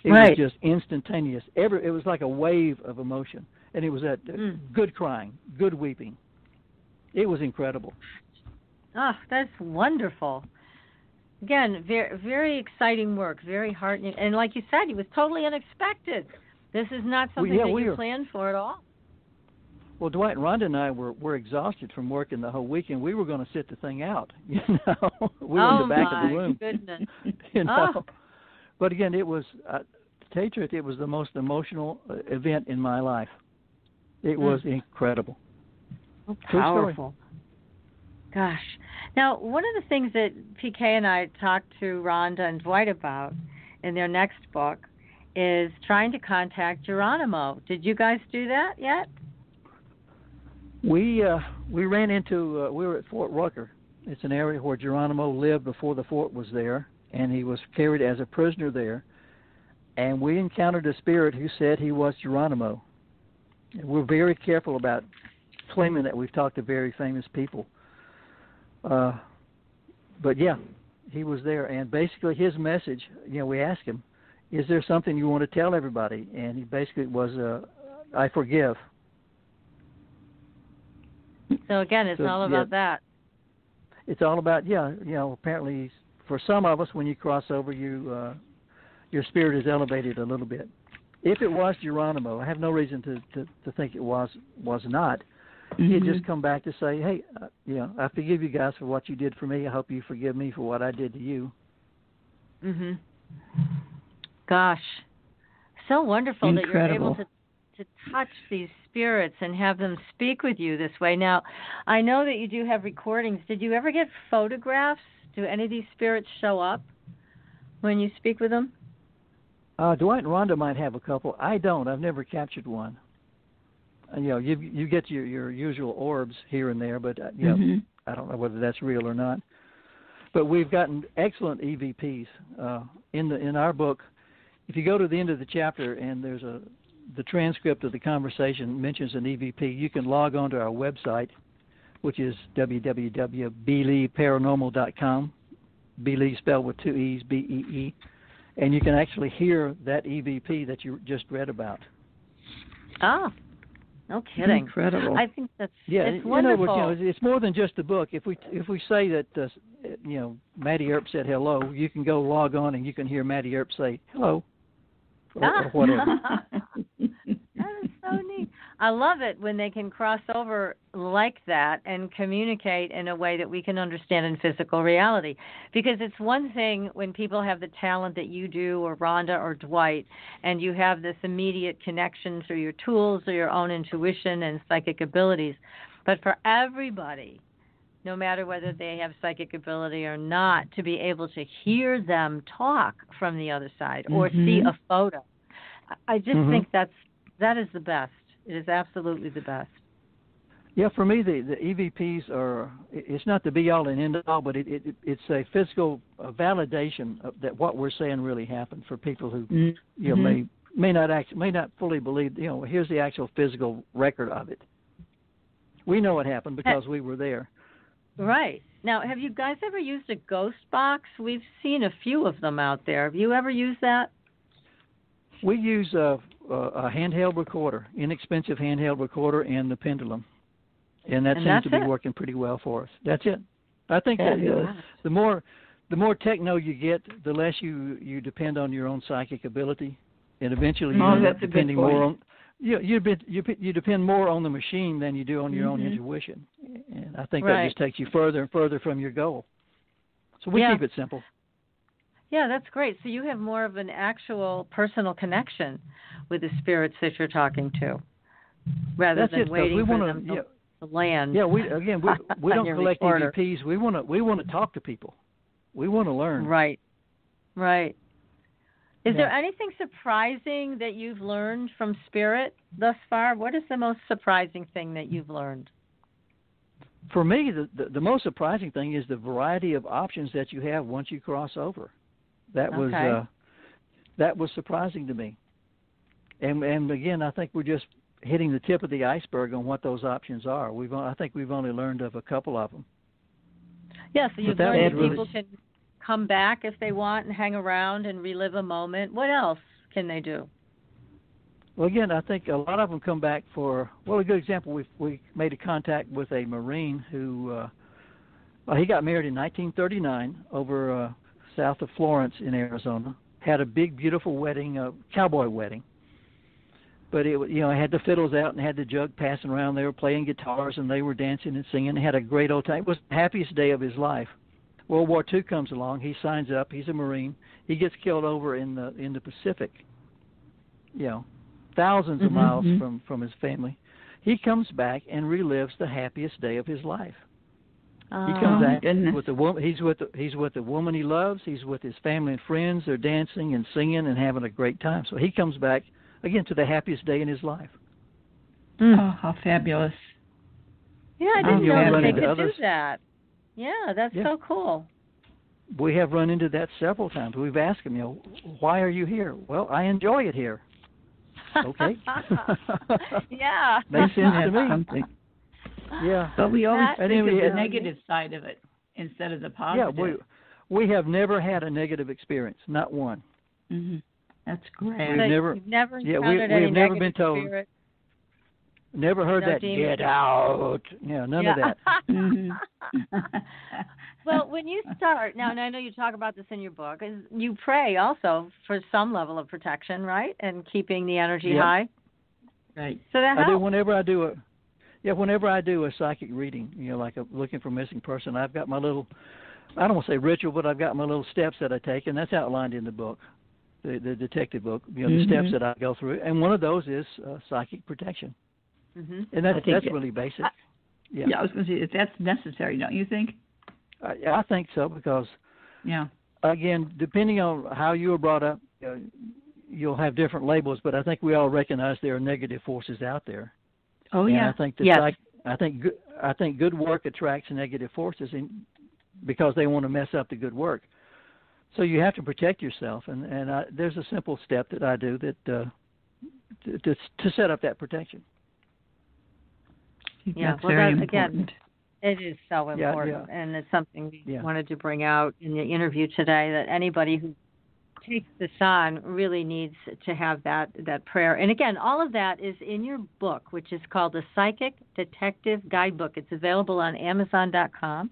It was just instantaneous. It was like a wave of emotion, and it was good crying, good weeping. It was incredible. Oh, that's wonderful. Again, very, very exciting work, very heartening, and like you said, it was totally unexpected. This is not something that you planned for at all. Well, Dwight and Rhonda and I were exhausted from working the whole weekend. We were going to sit the thing out, We were in the back of the room. Goodness. But again, it was, to tell you the truth, it was the most emotional event in my life. It was incredible. Oh, powerful. Gosh. Now, one of the things that PK and I talked to Rhonda and Dwight about in their next book is trying to contact Geronimo. Did you guys do that yet? We ran into, we were at Fort Rucker. It's an area where Geronimo lived before the fort was there, and he was carried as a prisoner there. And we encountered a spirit who said he was Geronimo. And we're very careful about claiming that we've talked to very famous people. But yeah, he was there. And basically his message, we asked him, "Is there something you want to tell everybody?" And he basically was, "I forgive." So again, it's all about that. It's all about, apparently for some of us, when you cross over, your spirit is elevated a little bit. If it was Geronimo, I have no reason to think it was not. He'd just come back to say, "Hey, I forgive you guys for what you did for me. I hope you forgive me for what I did to you." Gosh, so wonderful that you're able to touch these spirits and have them speak with you this way. Now, I know that you do have recordings. Did you ever get photographs? Do any of these spirits show up when you speak with them? Dwight and Rhonda might have a couple. I don't. I've never captured one. You get your usual orbs here and there, but I don't know whether that's real or not. But we've gotten excellent EVPs in our book. If you go to the end of the chapter and there's the transcript of the conversation mentions an EVP, you can log on to our website, which is www.beelieparanormal.com. Beelie spelled with two E's, B-E-E. And you can actually hear that EVP that you just read about. Ah. No kidding. Incredible. I think that's it's in wonderful. other words, it's more than just a book. If we say that Matty Earp said hello, you can go log on and you can hear Matty Earp say hello or whatever. That is so neat. I love it when they can cross over like that and communicate in a way that we can understand in physical reality. Because it's one thing when people have the talent that you do, or Rhonda or Dwight, and you have this immediate connection through your tools or your own intuition and psychic abilities. But for everybody, no matter whether they have psychic ability or not, to be able to hear them talk from the other side or see a photo, I just think that is the best. It is absolutely the best. Yeah, for me, the EVPs are, it's not the be-all and end-all, but it's a physical validation of that what we're saying really happened for people who may not fully believe, here's the actual physical record of it. We know it happened because we were there. Right. Now, have you guys ever used a ghost box? We've seen a few of them out there. Have you ever used that? We use a handheld recorder, inexpensive handheld recorder, and the pendulum, and that seems to be working pretty well for us. That's it. I think that the more techno you get, the less you depend on your own psychic ability, and eventually you end up depending more on you depend more on the machine than you do on your own intuition, and I think that just takes you further and further from your goal. So we keep it simple. Yeah, that's great. So you have more of an actual personal connection with the spirits that you're talking to, rather than waiting for them to land. Yeah, we don't collect EVPs. We want to talk to people. We want to learn. Right. Is there anything surprising that you've learned from spirit thus far? What is the most surprising thing that you've learned? For me, the most surprising thing is the variety of options that you have once you cross over. That was surprising to me, and again, I think we're just hitting the tip of the iceberg on what those options are. I think we've only learned of a couple of them. Yeah, so you've learned that people can come back if they want and hang around and relive a moment. What else can they do? Well, again, I think a lot of them come back for. Well, a good example, we made a contact with a Marine who he got married in 1939 over. South of Florence in Arizona, had a big, beautiful wedding, a cowboy wedding. But it had the fiddles out and had the jug passing around. They were playing guitars and they were dancing and singing. They had a great old time. It was the happiest day of his life. World War II comes along. He signs up. He's a Marine. He gets killed over in the Pacific. Thousands of miles from his family. He comes back and relives the happiest day of his life. He comes back with the woman. He's with the woman he loves. He's with his family and friends. They're dancing and singing and having a great time. So he comes back again to the happiest day in his life. Oh, how fabulous! Yeah, I didn't know that they could do that. Yeah, that's so cool. We have run into that several times. We've asked him, why are you here? Well, I enjoy it here. Okay. Yeah. Makes sense to me. Something. Yeah, but we always think of the negative side of it instead of the positive. Yeah, we have never had a negative experience, not one. That's great. We've never encountered any never negative been told. Spirit. Never heard that. Get out. Yeah, none of that. Well, when you start now, and I know you talk about this in your book, is you pray also for some level of protection, right, and keeping the energy high. Right. So that helps. I do whenever I do a psychic reading, like looking for a missing person, I've got my little, I don't want to say ritual, but I've got my little steps that I take, and that's outlined in the book, the detective book, the steps that I go through, and one of those is psychic protection. And that's really basic. I was going to say, if that's necessary, don't you think? I think so, because, again, depending on how you were brought up, you'll have different labels, but I think we all recognize there are negative forces out there. Oh, and I think that I think good work attracts negative forces because they want to mess up the good work. So you have to protect yourself, and there's a simple step that I do that to set up that protection. Yeah, well, that, again, it is so important, and it's something we wanted to bring out in the interview today, that anybody who takes this on really needs to have that prayer. And again, all of that is in your book, which is called The Psychic Detective Guidebook. It's available on Amazon.com.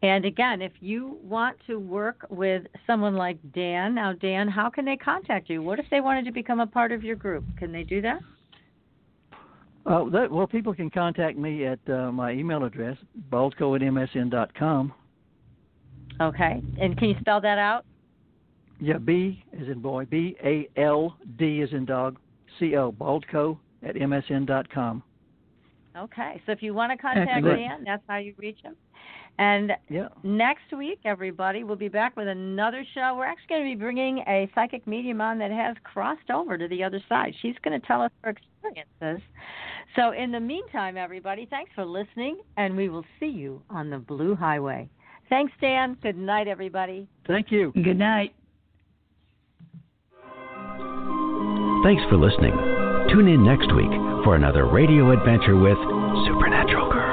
And again, if you want to work with someone like Dan, now Dan, how can they contact you? What if they wanted to become a part of your group? Can they do that? Well, people can contact me at my email address, baldco@msn.com. Okay. And can you spell that out? Yeah, B as in boy, B-A-L-D as in dog, C-O, baldco@msn.com. Okay. So if you want to contact Dan, that's how you reach him. And next week, everybody, we'll be back with another show. We're actually going to be bringing a psychic medium on that has crossed over to the other side. She's going to tell us her experiences. So in the meantime, everybody, thanks for listening, and we will see you on the Blue Highway. Thanks, Dan. Good night, everybody. Thank you. Good night. Thanks for listening. Tune in next week for another radio adventure with Supernatural Girls.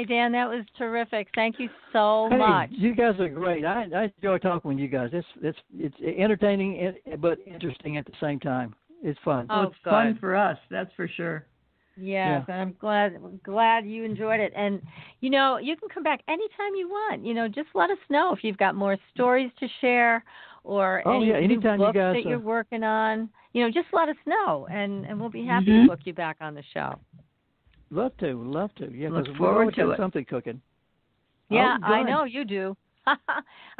Dan, that was terrific. Thank you so much. You guys are great. I enjoy talking with you guys. It's entertaining but interesting at the same time. It's fun. Oh, it's fun for us. That's for sure. Yes, yeah. I'm glad you enjoyed it. And you can come back anytime you want. Just let us know if you've got more stories to share or any new books that you're working on. Just let us know, and we'll be happy to book you back on the show. Love to. Yeah, look forward to it. Something cooking. Yeah, I know you do.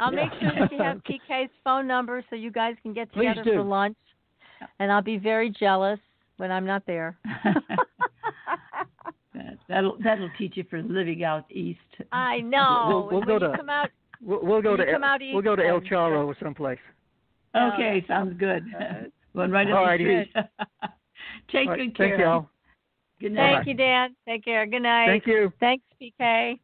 I'll make sure that you have PK's phone number so you guys can get together for lunch. And I'll be very jealous when I'm not there. That'll teach you for living out east. I know. We'll go to East El Charro or someplace. Okay, sounds good. One right up the street. Take good care. Thank y'all. Good night. Thank you, Dan. Take care. Good night. Thank you. Thanks, PK.